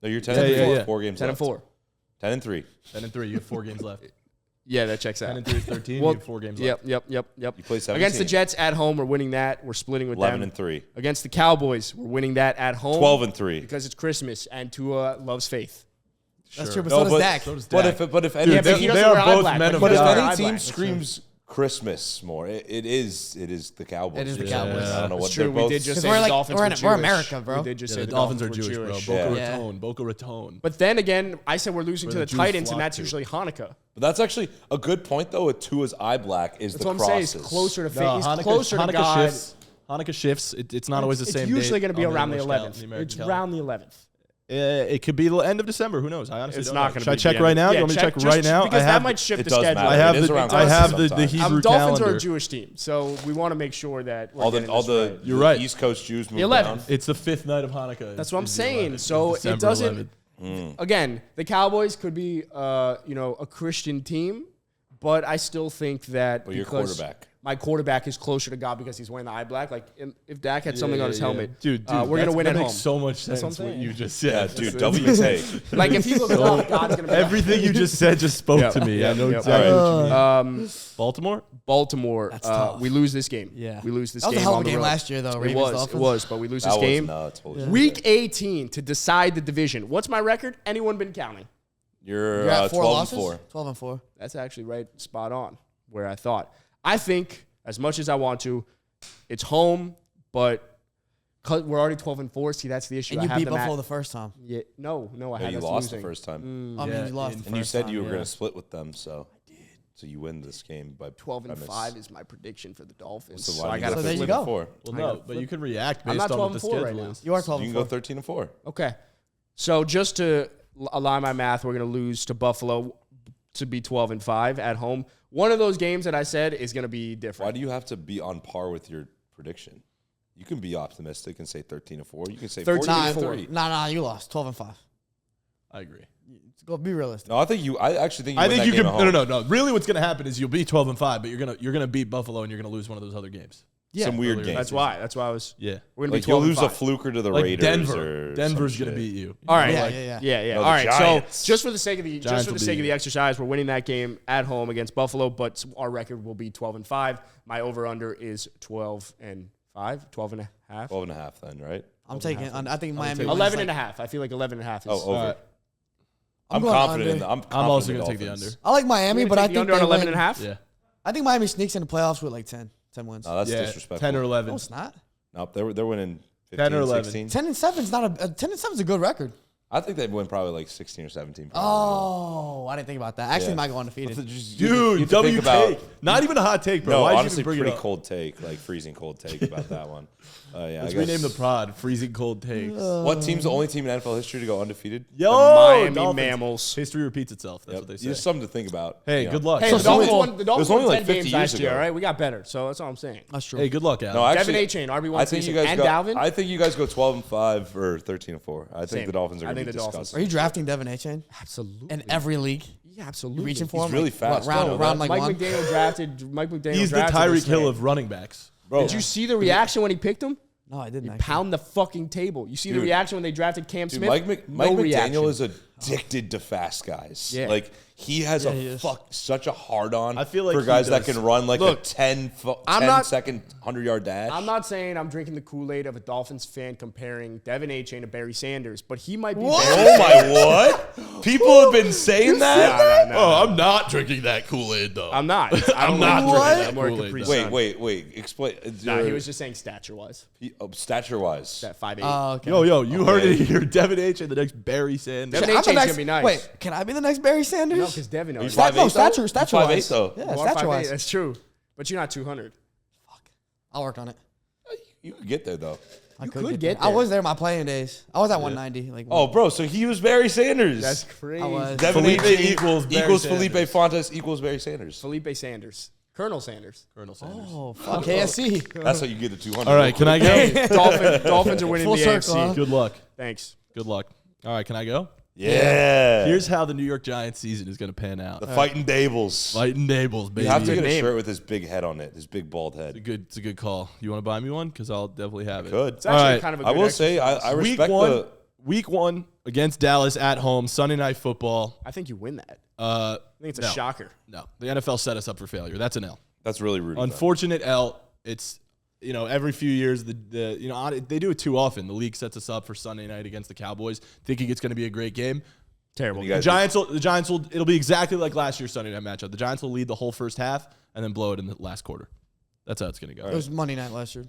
No, you're 10 Yeah, and 3. yeah, yeah. 4 games 10 left. and 4. 10 and 3. 10-3. You have 4 games left. Yeah, that checks out. 10-3 is 13. Well, you have 4 games Yep. left. You play 17. Against the Jets at home, we're winning that. We're splitting with 11 them. and 3. Against the Cowboys, we're winning that at home. 12 and 3. because it's Christmas and Tua loves faith. That's Sure. true, but so does Dak. So does But Dak. if any Yeah, but team, he they doesn't are wear eye both black, men but of he but if does God. wear any eye team black. screams Christmas more, it is the Cowboys. It is the for Cowboys. sure. I don't know It's what true. they're We both. did just Because say we're the like- Dolphins we're were in- Jewish. we're America, bro. We did just Yeah, say the Dolphins are Jewish, bro. Boca Yeah. Raton. Boca Raton. But then again, I said we're losing Where to the the Jews Titans, flock and that's to. usually Hanukkah. But that's actually a good point, though. With Tua's eye black is That's the what I'm saying. crosses. He's closer to faith. No, He's Hanukkah, closer to Hanukkah God. shifts. Hanukkah shifts. It's not always the same It's usually date going to be on around the English 11th. calendar, the American It's calendar. around the 11th. It could be the end of December. Who knows? I honestly It's don't not know. going to Should be I check the end right of- now? Yeah, You want me to check just right now? Because I that have might shift it the does schedule. matter. I have It is the around the sometimes. Hebrew Dolphins are calendar. a Jewish team, so we want to make sure that we're All getting the all this the right. You're right. East Coast Jews move 11th. around. It's the 5th night of Hanukkah. That's what I'm It's the saying. 11th. So It's it December doesn't. 11th. Again, the Cowboys could be, a Christian team, but I still think that But your because quarterback. my quarterback is closer to God because he's wearing the eye black. Like, if Dak had something on his helmet, Dude, we're gonna win that at makes home. so much sense. That's what I'm What saying. you just Yeah, said, dude, W take. Like, if he looks up, God's gonna be Everything you just said just spoke Yep, to me. yep, I know yep. exactly what you mean. Baltimore. That's tough. We lose this game. Yeah. we lose this That was game. a hell of on a the game road. last year, though. It Ravens, was. Dolphins. It was. But we lose That this was game. nuts. Holy shit. Week 18 to decide the division. What's my record? Anyone been counting? You're You're at 4 12 losses? and 4. 12 and 4. That's actually right, spot on where I thought. I think as much as I want to, it's home, but 'cause we're already 12 and 4. See, that's the issue. And I you have beat them Buffalo at- the first time. Yeah, no, I Yeah, had you us lost the losing. first time. I mean, Yeah, you lost and the And you first said time, you were yeah. going to split with them, so you win this game by 12 and premise. 5 is my prediction for the Dolphins. So So why I do got you to go So there you 13 go. and 4? Well, I no, got- but you can react I'm based not on 12 what the and 4 right schedule now. is. You are 12 You and can 4. go 13 and 4. Okay. So just to align my math, we're going to lose to Buffalo to be 12 and 5 at home. One of those games that I said is going to be different. Why do you have to be on par with your prediction? You can be optimistic and say 13 and 4. You can say 13 14 and and 4. 3. Nah, you lost. 12 and 5. I agree. Go be realistic. No, I actually think you I win think that you game can. at home. No. Really, what's going to happen is you'll be 12 and 5, but you're gonna beat Buffalo and you're gonna lose one of those other games. Yeah. Some weird Earlier. games. That's why I was. Yeah, We're going to Like be you'll 12 and lose 5. a fluker to the like Raiders Denver. or Denver's some gonna shit. beat you. All right. Yeah. All the right. Giants. So just for the sake of the Giants will beat you. exercise, we're winning that game at home against Buffalo, but our record will be 12 and 5. My over under is 12 and 5, 12 and a half. 12 and a half then, right? I'm taking. I think Miami. 11 wins, and a like- half. I feel like 11 and a half is. Oh, over. I'm I'm going confident under. in the I'm also going gonna to take the under. I like Miami, You're but gonna I take the think under on they 11 win. and a half. Yeah, I think Miami sneaks in the playoffs with like 10 wins. No, that's yeah, disrespectful. 10 or 11. No, it's not. Nope, they're winning 15, 10 or 11. 16. 10 and 7 is not a 10 and 7 is a good record. I think they'd win probably like 16 or 17. Oh, I didn't think about that. I actually Yeah. might go undefeated. Dude, W take. Not even a hot take, bro. No, Why'd honestly, you even bring pretty it up? cold take, like freezing cold take about that one. Yeah, Let's I guess. rename the pod Freezing Cold Takes. What team's the only team in NFL history to go undefeated? Yo, Miami Dolphins. Mammals. History repeats itself. That's Yep. what they say. Just something to think about. Hey, you know. good luck. Hey, So the Dolphins someone- won, the Dolphins only won like 10 50 games years last year, ago. all right? We got better, so that's all I'm saying. That's true. Hey, good luck, Al. No, actually, Devin A-Chain, RB1 I think you season, guys and go. Dalvin? I think you guys go 12-5 or 13-4. I think Same. the Dolphins are I going to think be the Dolphins. disgusting. Are you drafting Devin A-Chain Absolutely. in every league? Yeah, You absolutely. reaching for He's him? really Like, fast, What, round, though. round like Mike one? McDaniel drafted. Mike McDaniel He's the drafted Tyreek this Hill man. of running backs. Bro, Did you see the reaction when he picked him? No, I didn't. actually. Pound the fucking table. You see the Dude. reaction when they drafted Cam dude, Smith? Mike No reaction. McDaniel is addicted to fast guys. Yeah. Like, he has Yeah, he is. such a hard-on I feel like for he guys that does. can run like Look, a 10 I'm not- second 100-yard dash. I'm not saying I'm drinking the Kool-Aid of a Dolphins fan comparing Devin A-Chain to Barry Sanders, but he might be What? Barry Oh, my what? People have been saying that? No, Oh, I'm not drinking that Kool-Aid, though. I'm not. I don't not like drinking drinking that that. More Kool-Aid, Capri though. Sun. Wait. Explain. Nah, he was just saying stature-wise. Stature-wise. That 5'8". Oh, okay. Yo, you heard Okay. it here. Devin H. and the next Barry Sanders. Devin I'm the A-Chain's next- gonna be nice. Wait, can I be the next Barry Sanders? No, because Devin Are you knows. Stat- 5'8" no, though? stature You're wise. 5'8" though. Yeah, You are stature 5'8", wise. that's true. But you're not 200. I'll work on it. You could get there, though. I could get I there. was there my playing days. I was at 190. Like, Oh, bro, so he was Barry Sanders. That's crazy. I was. Devin Felipe A-Chain equals Barry equals Sanders. Felipe Fontes equals Barry Sanders. Felipe Sanders. Colonel Sanders. Colonel Sanders. Oh, fuck KSC. That's how you get to 200. All right, can I go? Dolphins are winning Full the circle, AFC. huh? Good luck. Thanks. Good luck. All right, can I go? Yeah. Here's how the New York Giants season is going to pan out. the fighting Dables. Fighting Dables, baby. You have to get a name. shirt with his big head on it, his big bald head. It's a good call. You want to buy me one? Because I'll definitely have it. Good. It's actually All right. kind of a good I will say, I Week respect one, week one against Dallas at home, Sunday Night Football. I think you win that. Uh, I think it's a No. shocker. no, the NFL set us up for failure. That's an L. That's really rude. of them. Unfortunate L. It's every few years they do it too often. The league sets us up for Sunday night against the Cowboys, thinking it's going to be a great game. Terrible. You The guys- Giants will. It'll be exactly like last year's Sunday night matchup. The Giants will lead the whole first half and then blow it in the last quarter. That's how it's going to go. It was Monday night last year.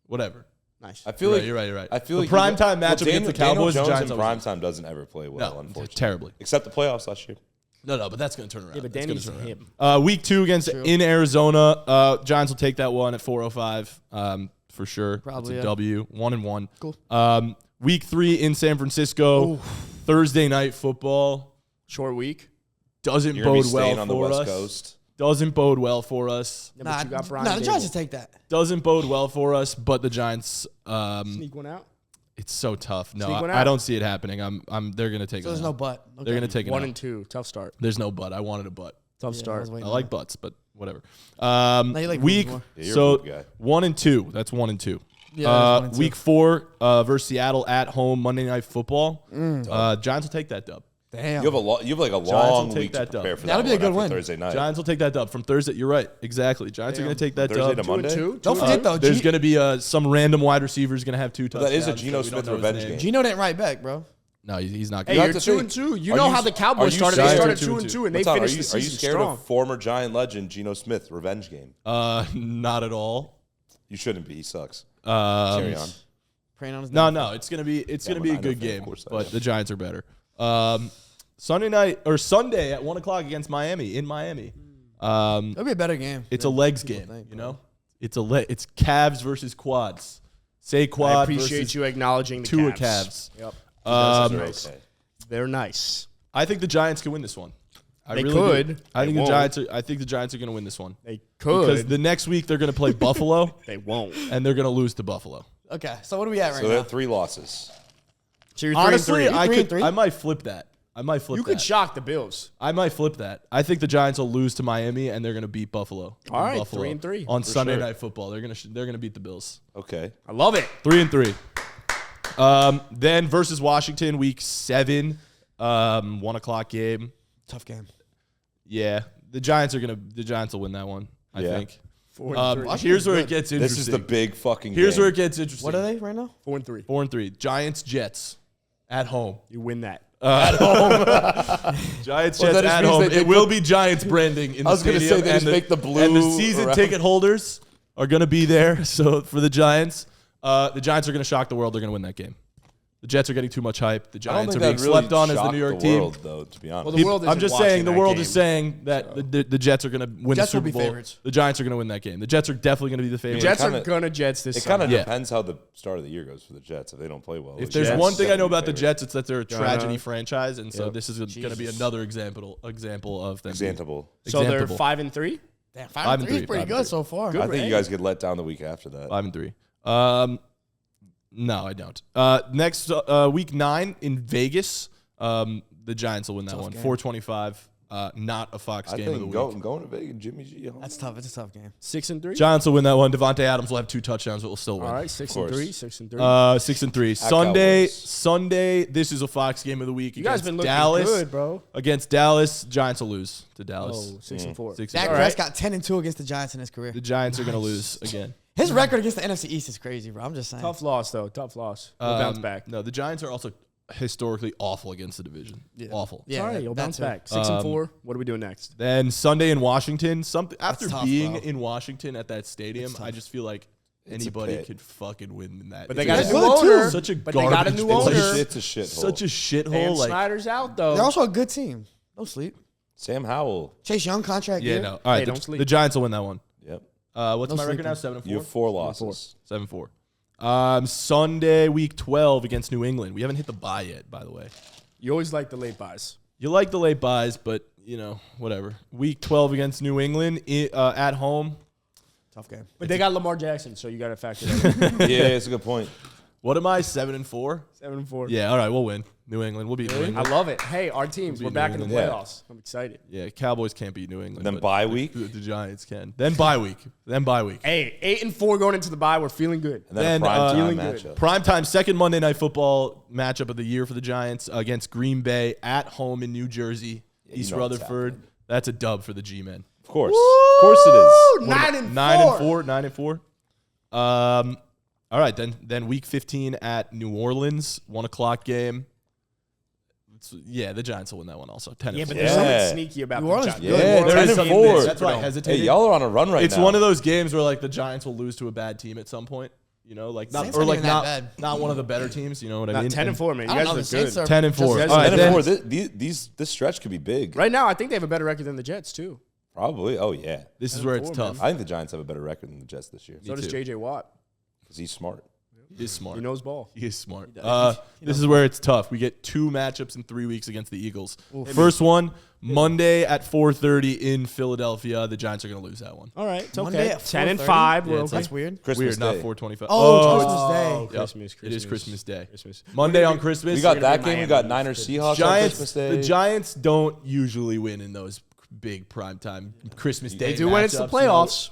Whatever. Nice. I feel You're like right, you're right. I feel The like primetime matchup against the Cowboys, the Jones Giants in always primetime doesn't ever play well, No, unfortunately. terribly. Except the playoffs last year. No, but that's going to turn around. Yeah, but That's Danny's gonna turn him. around. Week 2 against in Arizona. Giants will take that one at 4:05 for sure. Probably, It's a yeah. W. 1-1. Cool. Week 3 in San Francisco. Thursday night football Short week. doesn't You're going to bode be staying well on the for West us. Coast. Doesn't bode well for us. Yeah, but you got Brian the Giants Dable. should take that. Doesn't bode well for us. But the Giants. Sneak one out. It's so tough. No, Sneak one I out. don't see it happening. They're going to take. So there's it no out. but. They're going to take it. 1 out. and 2. Tough start. There's no but. I wanted a but. Tough Yeah, I start. was waiting I on like that. butts, but whatever. you like Week boobs more. Yeah, you're a so boob guy. 1 and 2. That's 1 and 2. Yeah, that's 1 and 2. Week 4 versus Seattle at home Monday Night Football. Giants will take that dub. Damn. You have like a will long take week to that dub. prepare for That'll that be a one good after win. Thursday night. Giants will take that dub from Thursday. You're right. Exactly. Giants are going to take that Thursday dub. to Monday. 2 and 2. Don't forget though, There's going to be some random wide receiver is going to have 2 touchdowns. That is a that Geno we don't Smith know his revenge name. game. Gino didn't write back, bro. No, he's not Hey, good. have you're to 2 think. and 2. You Are know you- how the are Cowboys you started. They Giants started are 2 and 2, and they What's up? finished Are you the season scared strong. of former Giant legend Geno Smith revenge game? Not at all. You shouldn't be. He sucks. Carry on. Praying on his No, it's gonna be a I'm good a Niner fan, game, of course I but am. the Giants are better. Sunday at 1:00 against Miami in Miami. It'll be a better game. It's a than legs people game, think, you bro. know. It's Cavs versus quads. Say quad. I appreciate versus you acknowledging the Tua Cavs. Cavs. Yep. They're okay. They're nice. I think the Giants can win this one. I They really could. do. I They think won't. the Giants are going to win this one They because could. the next week they're going to play Buffalo They won't. and they're going to lose to Buffalo. Okay, so what are we at right So they're now? 3 losses. So you're Honestly, 3 and 3. You're 3 and 3? I might flip that. You could shock the Bills. I might flip that. I think the Giants will lose to Miami and they're going to beat Buffalo. All right, Buffalo 3 and 3. on Sunday sure. Night Football. They're going to beat the Bills. Okay. I love it. 3 and 3. Then versus Washington, week 7, 1:00 game. Tough game. Yeah, the Giants will win that one. I Yeah. think. 4 and 3. Here's where it gets interesting. This is the big fucking Here's game. where it gets interesting. What are they right now? 4 and 3. 4 and 3. Giants Jets at home. You win that. Giants Well, Jets that just at means home. that they It will put- be Giants branding in the I was gonna stadium, say they and just make the blue and the season around. ticket holders are going to be there. So for the Giants, the Giants are going to shock the world. They're going to win that game. The Jets are getting too much hype. The I don't Giants are think being that really slept on as the shocked New York the team. world, though, to be honest. Well, the world I'm isn't just watching saying the that world game, is saying that the Jets are going to win Jets the will Super be Bowl. favorites. The Giants are going to win that game. The Jets are definitely going to be the The favorites. Jets kinda- are gonna Jets this It kind of Sunday. Yeah. depends how the start of the year goes for the Jets. If they don't play well, If the there's Jets one thing I know definitely about the favorites. Jets, it's that they're a tragedy Yep. franchise, and so this is going to be another example of them. Example. So they're Example. 5-3. Damn, 5 and 5-3 is 3, pretty 5 and good 3. so far. I think you guys get let down the week after that. 5 and 3. No, I don't. Next week 9 in Vegas, the Giants will win that Tough one. game. 425. Not a Fox I game of the think week. going to Vegas, Jimmy G. Home. That's tough. It's a tough game. 6-3. Giants will win that one. Devontae Adams will have 2 touchdowns, but will still win. All right, 6-3. course. 6-3. 6 and 3. Cowboys. Sunday. This is a Fox game of the week. You guys against been looking Dallas. good, bro. Against Dallas, Giants will lose to Dallas. Oh, 6-4. 6 Dak and All right. Prescott 10-2 against the Giants in his career. The Giants are going to lose again. His record against the NFC East is crazy, bro. I'm just saying. Tough loss though. Tough loss. We'll bounce back. No, the Giants are also historically awful against the division. Yeah. Awful. Yeah, All right, you'll that bounce too. back. 6-4. What are we doing next? Then Sunday in Washington. After tough, being bro. in Washington at that stadium, It's tough. I just feel like It's a anybody pit. could fucking win in that. But they It's got a just new good, too. owner. Such a But they got a garbage new place. owner. It's a shithole. Such a shithole. Dan Like, Snyder's out They're though. also a good team. Don't sleep. Sam Howell. Chase Young contract. yeah, year. no. All right, Hey, the, don't sleep. the Giants will win that one. Yep. What's No my record now? sleeping. 7-4. You have 4 losses. 7-4. Sunday, week 12 against New England. We haven't hit the bye yet, by the way. You always like the late buys. You like the late buys, but, whatever. Week 12 against New England at home. Tough game. But they got Lamar Jackson, so you got to factor that in. Yeah, it's a good point. What am I, 7-4? 7-4. Yeah, all right, we'll win. New England. We'll beat New I England. love it. Hey, our teams. We're beat back New in the England. playoffs. I'm excited. Yeah, Cowboys can't beat New England. Then but bye week? The Giants can. Then bye week. Hey, 8-4 going into the bye. We're feeling good. And then a prime time matchup. Primetime second Monday Night Football matchup of the year for the Giants against Green Bay at home in New Jersey. you East know what's Rutherford. happening. That's a dub for the G-men. Of course. Of course it is. 9-4. 9-4. All right, then week 15 at New Orleans, 1:00 game. The Giants will win that one also. 10-4. Yeah, but Yeah. there's something sneaky about New the Orleans Giants. good. Yeah, There 10 is and something 4. That's why I Hey, hesitated. y'all are on a run right It's now. one of those games where like the Giants will lose to a bad team at some point. Like not Saints or aren't like even that not bad. not one of the better teams. You know what I mean? 10-4, man. You I don't know. guys The look Saints good. are 10-4. Just- All right, 10 then- and 4. This stretch could be big. Right now, I think they have a better record than the Jets, too. Probably. Oh, yeah. This is where it's 10-4, tough. I think the Giants have a better record than the Jets this year. So does too. J.J. Watt. Because he's smart. He is smart. He knows ball. He is smart. This is where it's tough. We get 2 matchups in 3 weeks against the Eagles. First one, Monday at 4:30 in Philadelphia. The Giants are going to lose that one. All right, it's Monday okay. at 10-5. Yeah, We're it's okay. That's weird. Christmas Weird, not Day. 4:25. Oh, it's- Christmas Day. Yep. Christmas. It is Christmas Day. Christmas. Monday on Christmas. We got We're that gonna be game. We got Miami. Niners Seahawks on Giants. Christmas Day. The Giants don't usually win in those big primetime Christmas Day. They do when it's the matchups, you know. playoffs.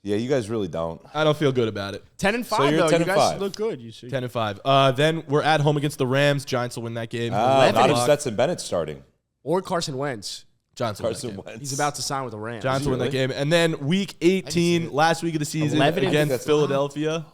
Yeah, you guys really don't. I don't feel good about it. 10-5, So you're though. 10 You and guys 5. look good. You see. 10-5. Then we're at home against the Rams. Giants will win that game. Not 11 if o'clock. Stetson Bennett's starting. Or Carson Wentz. Giants will win that Carson game. Wentz. He's about to sign with the Rams. Giants will win that game. And then week 18, last week of the season 11 and against 5. Philadelphia.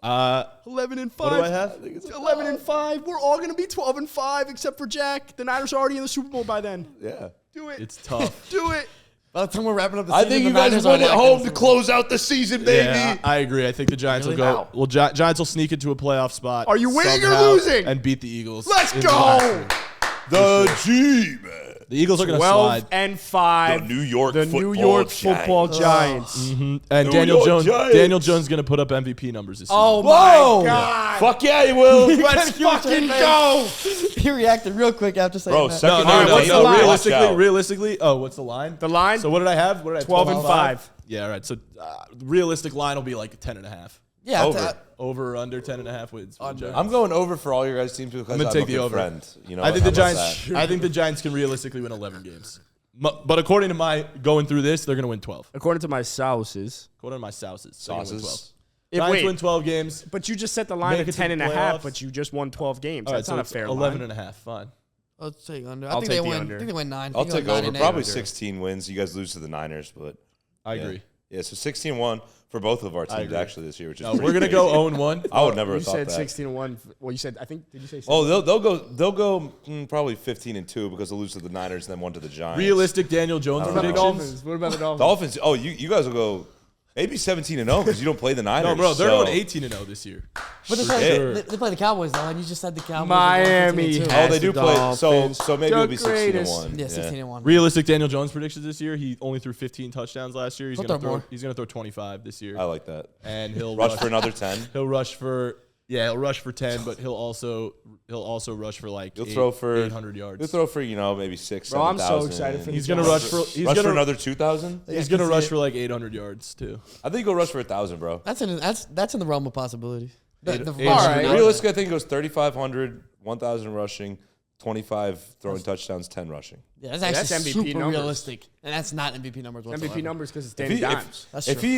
11-5. What do I have? 11-5. We're all gonna be 12-5 except for Jack. The Niners are already in the Super Bowl by then. Yeah. Do it. It's tough. Do it. By the time we're wrapping up the I season, think you the guys Niners win are at like home in to the- close out the season, baby. Yeah, I agree. I think the Giants will Really? go. Well, Giants will sneak into a playoff spot. Are you winning or somehow losing? And beat the Eagles. Let's in go. last week. The G-Man. The Eagles are going to slide. 12-5. The New York The football New York Giants. football Giants. And New Daniel York Jones. Giants. Daniel Jones is going to put up MVP numbers this season. Oh Whoa. my God. Fuck yeah, he will. Let's fucking go. He reacted real quick after saying Bro, that. second All right, year what's late. the line? Watch out. Realistically. Oh, what's the line? The line? So what did I have? What did I have? 12-5. Yeah, all right. So realistic line will be like 10.5. Yeah, Over. Over or under 10.5 wins. For the Giants. I'm going over for all your guys' team too because I'm gonna I'm take a the good over. friend. You know, I think the how about Giants. that? I think the Giants can realistically win 11 games. But according to my going through this, they're going to win 12. According to my sauces. According to my sauces, they're gonna win 12. Sauces. Giants Wait. win 12 games. But you just set the line Make at it to the 10.5, playoffs. but you just won 12 games. All right, That's so not a it's fair 11 line. and a half. Fine. Let's take under. I'll I think take they the win. under. I think they win 9. I'll I think take they'll go over. 9 and 8. Probably 16 wins. You guys lose to the Niners, but I yeah. agree. Yeah, so 16-1 for both of our teams agree. actually this year, which is No, pretty we're going to crazy. go 0-1. I would never You have thought said that. 16-1. Well, you said, I think, did you say 16? Oh, they'll go probably 15-2 because they'll lose to the Niners and then one to the Giants. Realistic Daniel Jones What about the predictions. Dolphins? What about the Dolphins? Dolphins. Oh, you guys will go maybe 17-0 because you don't play the Niners. No, bro, they're so- going 18-0 this year. But they play the Cowboys though, and you just said the Cowboys. Miami. Are 15-2. Oh, they do play. Dolphins, So maybe it'll be the greatest. 16-1. Yeah, 16-1. Realistic Daniel Jones predictions this year. He only threw 15 touchdowns last year. He's He'll going throw more. to throw 25 this year. I like that. And he'll Rush for another 10. He'll rush for 10, but he'll also rush for like He'll throw for 800 yards. He'll throw for maybe 6, Bro, I'm 7,000. so excited for He's the going to Giants. rush for Rush for another 2,000. He's going to rush for like 800 yards too. I think he'll rush for 1,000, bro. That's in the realm of possibility. All right. Realistically, I think it goes 3,500, 1,000 rushing, 25 throwing touchdowns, 10 rushing. Yeah, that's actually that's MVP super numbers. realistic, and that's not MVP numbers whatsoever. MVP numbers because it's Danny Dimes. That's If true.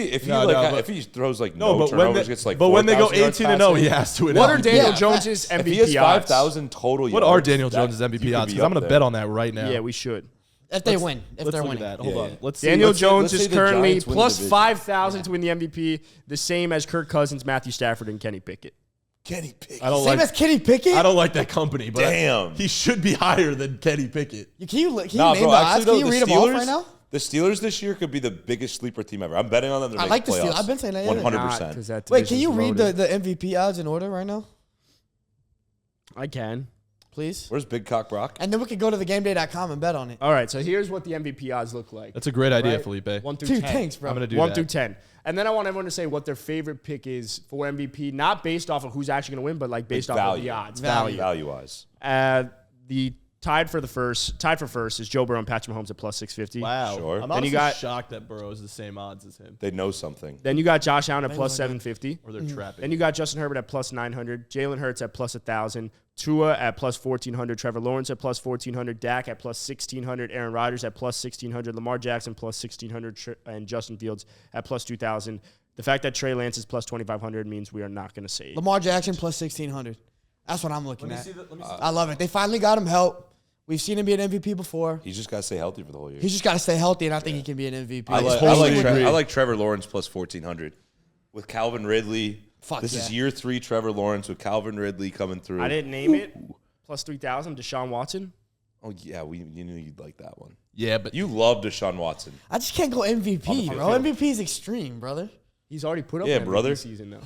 he throws like no turnovers, gets like. but when they go 4,000 yards 18-0, passing, he has to win. What are MVP. Daniel Yeah, Jones's MVP If he has odds? 5,000 total yards, What are Daniel that- Jones' you MVP could odds? be Because I'm up going to there. bet on that right now. Yeah, we should. If they win, if Let's they're look winning. at that. Hold Yeah. on. Let's see. Daniel let's say- Jones let's is say the currently Giants win the plus division. 5,000 to win the MVP, the same as Kirk Cousins, Matthew Stafford, and Kenny Pickett. Kenny Pickett. I don't Same like. as Kenny Pickett. I don't like that company, but Damn. he should be higher than Kenny Pickett. Can you name Nah, the bro, odds? actually, Can you though, read the them off Steelers- right now? The Steelers this year could be the biggest sleeper team ever. I'm betting on them to I make like the playoffs. Steelers. I've been saying that, yeah. 100%. Wait, can you read the MVP odds in order right now, I can. please? Where's Big Cock Brock? And then we could go to thegameday.com and bet on it. All right, so here's what the MVP odds look like. That's a great idea, Right? Felipe. 1 through Dude, 10. thanks, bro. I'm going to do 1 that. through 10. And then I want everyone to say what their favorite pick is for MVP, not based off of who's actually going to win, but like based off of the odds. Value-wise. The tied for first is Joe Burrow and Patrick Mahomes at plus 650. Wow. Sure. I'm Then honestly you got- shocked that Burrow is the same odds as him. They know something. Then you got Josh Allen at plus 750. Or they're trapping. Then you got Justin Herbert at plus 900, Jalen Hurts at plus 1,000, Tua at plus 1,400, Trevor Lawrence at plus 1,400, Dak at plus 1,600, Aaron Rodgers at plus 1,600, Lamar Jackson plus 1,600, and Justin Fields at plus 2,000. The fact that Trey Lance is plus 2,500 means we are not going to save. Lamar Jackson plus 1,600. That's what I'm looking at. Let me see. I love it. They finally got him help. We've seen him be an MVP before. He's just got to stay healthy for the whole year. He's just got to stay healthy, and I think he can be an MVP. I like Trevor Lawrence plus 1,400. With Calvin Ridley. This is year 3 Trevor Lawrence with Calvin Ridley coming through. I didn't name it. Plus 3,000, Deshaun Watson. Oh, yeah, you knew you'd like that one. Yeah, but You love Deshaun Watson. I just can't go MVP, bro. MVP is extreme, brother. He's already put up Yeah, an MVP brother. season, though.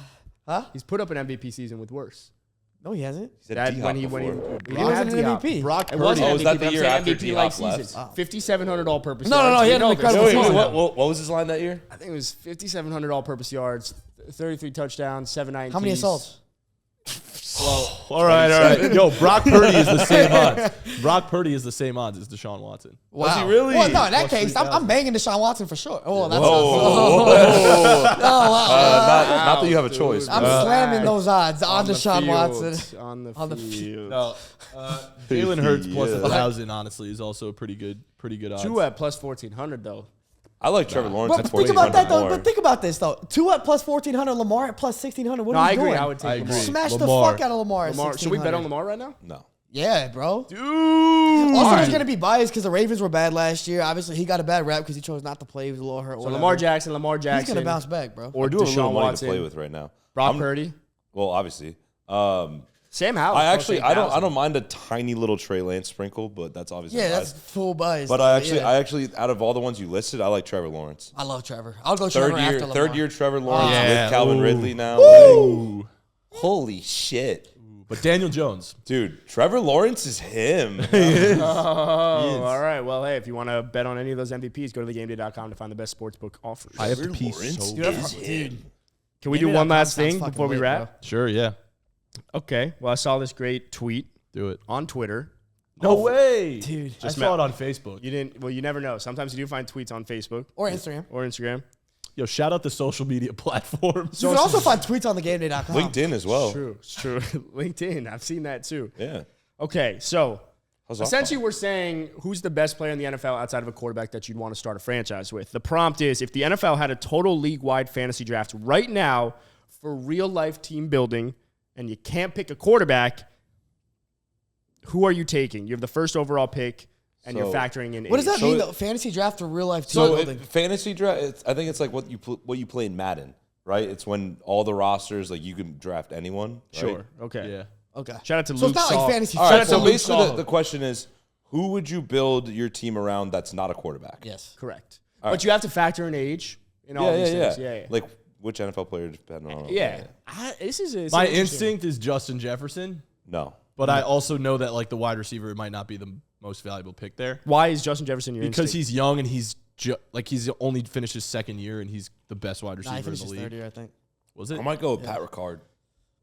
Huh? He's put up an MVP season with worse. No, he hasn't. He said That D-Hop when he before. we He didn't wasn't have an D-Hop. MVP. Brock It Purdy. wasn't Oh, was that MVP, the but I'm year saying after MVP like D-Hop left? season. 5,700 all-purpose No, yards. no, he We had an know incredible this. season. What was his line that year? I think it was 5,700 all-purpose yards, 33 touchdowns, 790. How many assaults? All right. Yo, Brock Purdy is the same odds. Brock Purdy is the same odds as Deshaun Watson. Wow. he really? Well, no, in that Plus case, I'm 3,000. banging Deshaun Watson for sure. Oh, that's Oh, wow. not that you have a choice. I'm bro. slamming those odds on the Deshaun field. Watson. On the field. field. No, Jalen Hurts plus Yeah. 1,000 honestly is also a pretty good odds. Two at plus 1,400, though. I like Trevor Lawrence But at think about that 1,400 though. more. But think about this though. Tua at plus 1,400, Lamar at plus 1,600. What No, are I you agree. doing? I would take I Lamar. agree. Smash Lamar. the fuck out of Lamar. Lamar. Should we bet on Lamar right now? No. Yeah, bro. Dude. Also, he's gonna be biased because the Ravens were bad last year. Obviously, he got a bad rap because he chose not to play. He was a little hurt. So whatever. Lamar Jackson, He's gonna bounce back, bro. or I do have a little Deshaun money Watson, to play with right now. Brock Purdy, Well, obviously. Sam Howell. I plus actually, I 8,000. don't mind a tiny little Trey Lance sprinkle, but that's obviously Yeah, biased. that's full bias. But though, I yeah. actually, out of all the ones you listed, I like Trevor Lawrence. I love Trevor. I'll go Trevor after Lamar. Third year Trevor Lawrence Yeah. with Calvin Ooh. Ridley now. Ooh. Like, holy shit. But Daniel Jones. Dude, Trevor Lawrence is him. Oh, all right. Well, hey, if you want to bet on any of those MVPs, go to thegameday.com to find the best sportsbook offers. I have to pee Lawrence so is bad. Dude, Can we do one last thing before we wrap? Sure, yeah. Okay. Well, I saw this great tweet Do it. on Twitter. No way. Dude. I saw it on Facebook. You didn't. Well, you never know. Sometimes you do find tweets on Facebook Or Instagram. or Instagram. Yo, shout out the social media platforms. You can also find tweets on thegameday.com. LinkedIn as well. It's true. LinkedIn. I've seen that too. Yeah. Okay, so How's that essentially fun? we're saying who's the best player in the NFL outside of a quarterback that you'd want to start a franchise with. The prompt is if the NFL had a total league-wide fantasy draft right now for real-life team building and you can't pick a quarterback, who are you taking? You have the first overall pick and you're So- factoring in What does that age. mean, though? Fantasy draft or real life team So building? fantasy draft, I think it's like what you play in Madden, right? It's when all the rosters, like you can draft anyone. Right? Sure. Okay. Yeah. Okay. Shout out to So Luke it's not Saul. like fantasy All Shout right. out to So Luke basically, Saul. the question is, who would you build your team around that's not a quarterback? Yes. Correct. All But right. you have to factor in age in all these things. Yeah. Like which NFL player depending on? Yeah. This is My interesting. instinct is Justin Jefferson, No. but I also know that like the wide receiver might not be the most valuable pick there Why is Justin Jefferson your because instinct? he's young and he's he's only finished his second year and he's the best wide Nah, he receiver in finished the his league. third year, I think. Was it? I might go with Pat Ricard.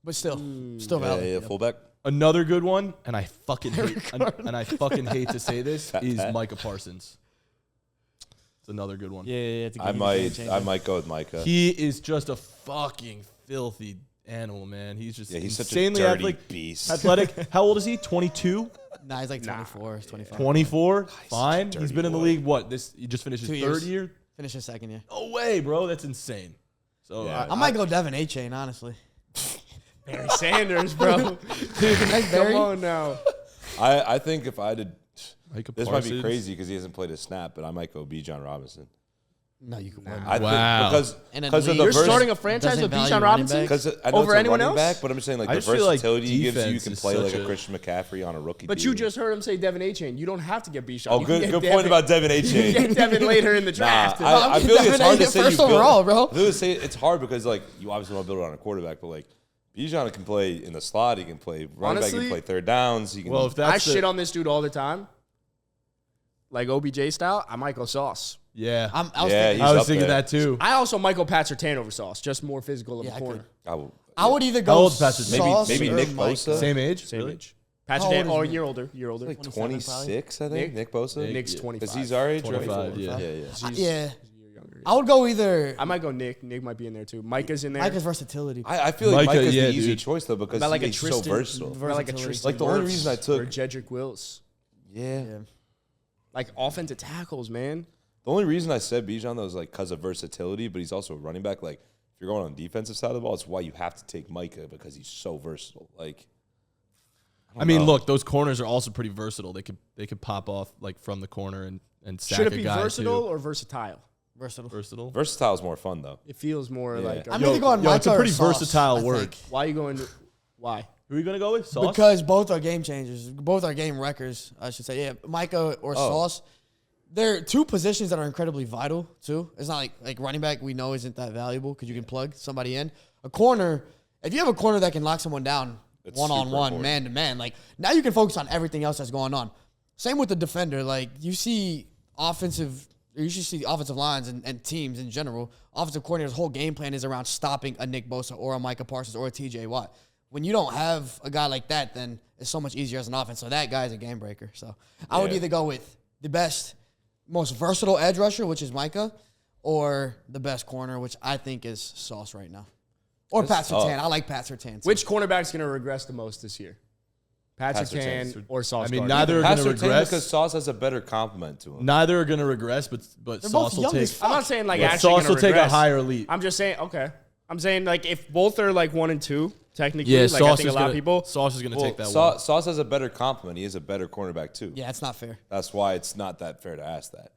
But still Yeah, valid. fullback. Another good one, and I fucking hate to say this, is Micah Parsons. It's another good one. Yeah. It's a I might go with Micah. He is just a fucking filthy animal, man. He's just He's such a insanely dirty beast. athletic. How old is he? 22? Nah, he's like 24, 25. 24? Fine. dirty He's been in the boy. league, he just finished his 2 third years. year? Finished his second year. No way, bro. That's insane. So Yeah. I might go Devin A-Chain, honestly. Barry Sanders, bro. Dude, the next Barry. Come on now. I think if I did, Micah this might be Parsons. crazy because he hasn't played a snap, but I might go Bijan Robinson. No, you can. I Wow. think And because of in the the You're league- starting a franchise Doesn't with value Bijan running Robinson? back. because I know Over it's a anyone running else? back, but I'm just saying like I the just feel like versatility he gives you. You defense can is play like such a a- Christian McCaffrey on a rookie. But team. you just heard him say Devin A-Chain. You don't have to get Bijan. Oh, You can good get point about Devin You A-Chain. can get Devin later in the draft. Nah, I I'm feel like it's Devin hard to A. say you first build. overall, bro. I feel like say it's hard because like you obviously want to build it on a quarterback, but like Bijan can play in the slot. He can play running back. He Honestly, can play third downs. He can. Well, if I that's shit on this dude all the time. Like OBJ style, I might go Sauce. yeah. I was Yeah, thinking, he's I was up thinking there. that too. I also might go Pat Surtain over Sauce, just more physical in Yeah, the I corner. could. I I would either How go old's Patrick? Sauce Maybe or Nick Micah. Bosa? Same age? Same Really? age. Pat How old Surtain, is oh, a Nick? year older. Year older. Like 26, I think. Nick Bosa. Nick's 25. Because he's our age, right? 25, yeah. Yeah. Yeah. I would go either. I might go Nick. Nick might be in there too. Micah's in there. Micah's versatility. I feel like Micah, Micah's yeah, the easy dude. choice though because About like a he's so Tristan- versatile. Or like a Versatility. Tristan Like the only Wirfs reason I took or Jedrick Wills. yeah. Like offensive tackles, man. The only reason I said Bijan though is like because of versatility, but he's also a running back. Like if you're going on the defensive side of the ball, it's why you have to take Micah because he's so versatile. Like I mean, know. look, those corners are also pretty versatile. They could pop off like from the corner and sack Should it a be guy versatile too. or versatile? Versatile. Versatile. versatile is more fun though. It feels more Yeah. like. I'm either going Micah it's a or pretty Sauce, versatile I word. think. Why are you going to? Why? Who are you gonna go with? Sauce? Because both are game changers. Both are game wreckers, I should say. Yeah, Micah or Sauce. They're two positions that are incredibly vital, too. It's not like running back we know isn't that valuable because you can plug somebody in. A corner, if you have a corner that can lock someone down It's one-on-one, super important. man-to-man, like now you can focus on everything else that's going on. Same with the defender. Like you see offensive lines and teams in general, offensive coordinators' whole game plan is around stopping a Nick Bosa or a Micah Parsons or a TJ Watt. When you don't have a guy like that, then it's so much easier as an offense. So that guy's a game breaker. So I would Yeah. either go with the best, most versatile edge rusher, which is Micah, or the best corner, which I think is Sauce right now. Or Pat That's tough. Surtain. I like Pat Surtain. too. Which cornerback's going to regress the most this year? Pat Pat Surtain Surtain. or Sauce I mean, Gardner? neither are Pass gonna or take regress. because Sauce has a better compliment to him. Neither are gonna regress, but They're Sauce both will young take. as fuck. I'm not saying like but actually Sauce gonna will take a regress. higher leap. I'm just saying okay. I'm saying like if both are like 1 and 2, technically, Yeah, like Sauce I think is a lot gonna. of people. Sauce is gonna Well, take that one. Sauce has a better compliment. He is a better cornerback too. Yeah, it's not fair. That's why it's not that fair to ask that.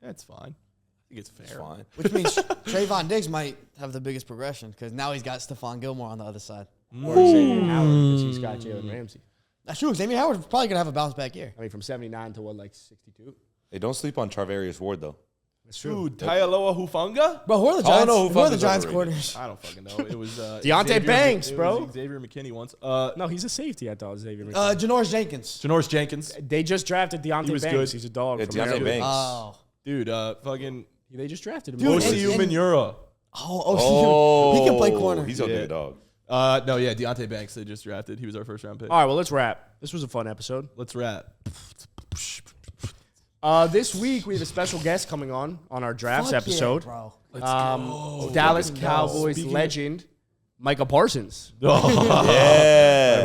That's fine. I think it's fair. It's fine. Which means Trayvon Diggs might have the biggest progression because now he's got Stephon Gilmore on the other side. Or Xavier Howard because he's got Jalen Ramsey. That's true. Xavier Howard's probably going to have a bounce back year. I mean, from 79 to what, like 62? Hey, don't sleep on Charvarius Ward though. That's true. Dude, Taialoa Hufanga? Bro, who are the I don't Giants? know Who are the Hufanga's Giants overrated. corners? I don't fucking know. It was Deontay Xavier- Banks, it bro. was Xavier McKinney once. No, he's a safety, I thought, Xavier. Janoris Jenkins. Janoris Jenkins. They just drafted Deontay He was Banks. good. He's a dog. Yeah, from Deontay Maryland. Banks. Oh. Dude, fucking They just drafted him. Dude, Osiu and- Manura. Oh, he can play corner. He's gonna Yeah. be a dog. No, yeah, Deontay Banks. They just drafted. He was our first round pick. All right, well, let's wrap. This was a fun episode. Let's wrap. This week, we have a special guest coming on our drafts Fuck yeah, episode. bro. Dallas Cowboys legend, Micah Parsons. Yeah,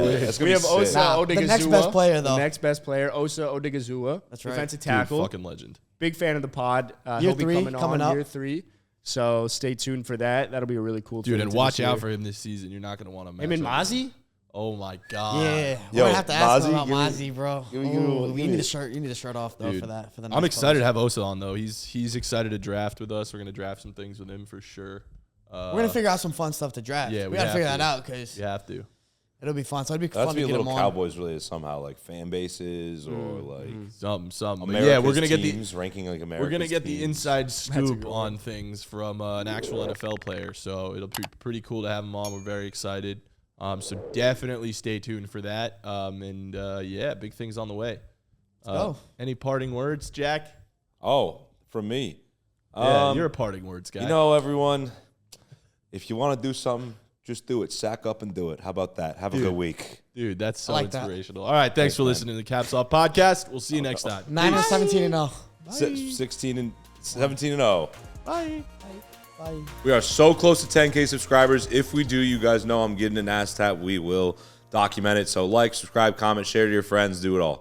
that's gonna We be have sick. Osa Nah, the Odigizua. next best player, The though. next best player, Osa Odigizua. That's right. Defensive Dude, tackle. fucking legend. Big fan of the pod. Year He'll be 3 coming coming on up. year 3. So stay tuned for that. That'll be a really cool Dude, thing and to watch this out year. for him this season. You're not going to want to him and Mozzie. Oh, my God. Yeah, we're Yo, gonna have to ask him Mozzie, about give me- Mozzie, bro. give me- Ooh, give you me- need a shirt. You need a shirt off though Dude, for that. For the I'm next excited to post. have Osa on, though. He's excited to draft with us. We're going to draft some things with him for sure. We're gonna figure out some fun stuff to draft. Yeah, we we gotta have figure to. that out because You have to. It'll be fun. So it'd be That's fun be to a get little them on. Cowboys related somehow, like fan bases or like Some. America's Yeah, we're gonna get teams ranking like America's we're gonna get the teams. inside scoop good on things from an actual NFL player. So it'll be pretty cool to have him on. We're very excited. So definitely stay tuned for that. Yeah, big things on the way. go. Any parting words, Jack? Oh, from me. Yeah, you're a parting words guy. You know, everyone, if you want to do something, just do it. Sack up and do it. How about that? Have a good week. Dude, that's so like that. inspirational. All right, thanks for listening to the Caps Off podcast. We'll see you next time. 9-17-0. 16 and 17 and 0. Bye. Bye. We are so close to 10K subscribers. If we do, you guys know I'm getting an ass tap. We will document it. So like, subscribe, comment, share to your friends, do it all.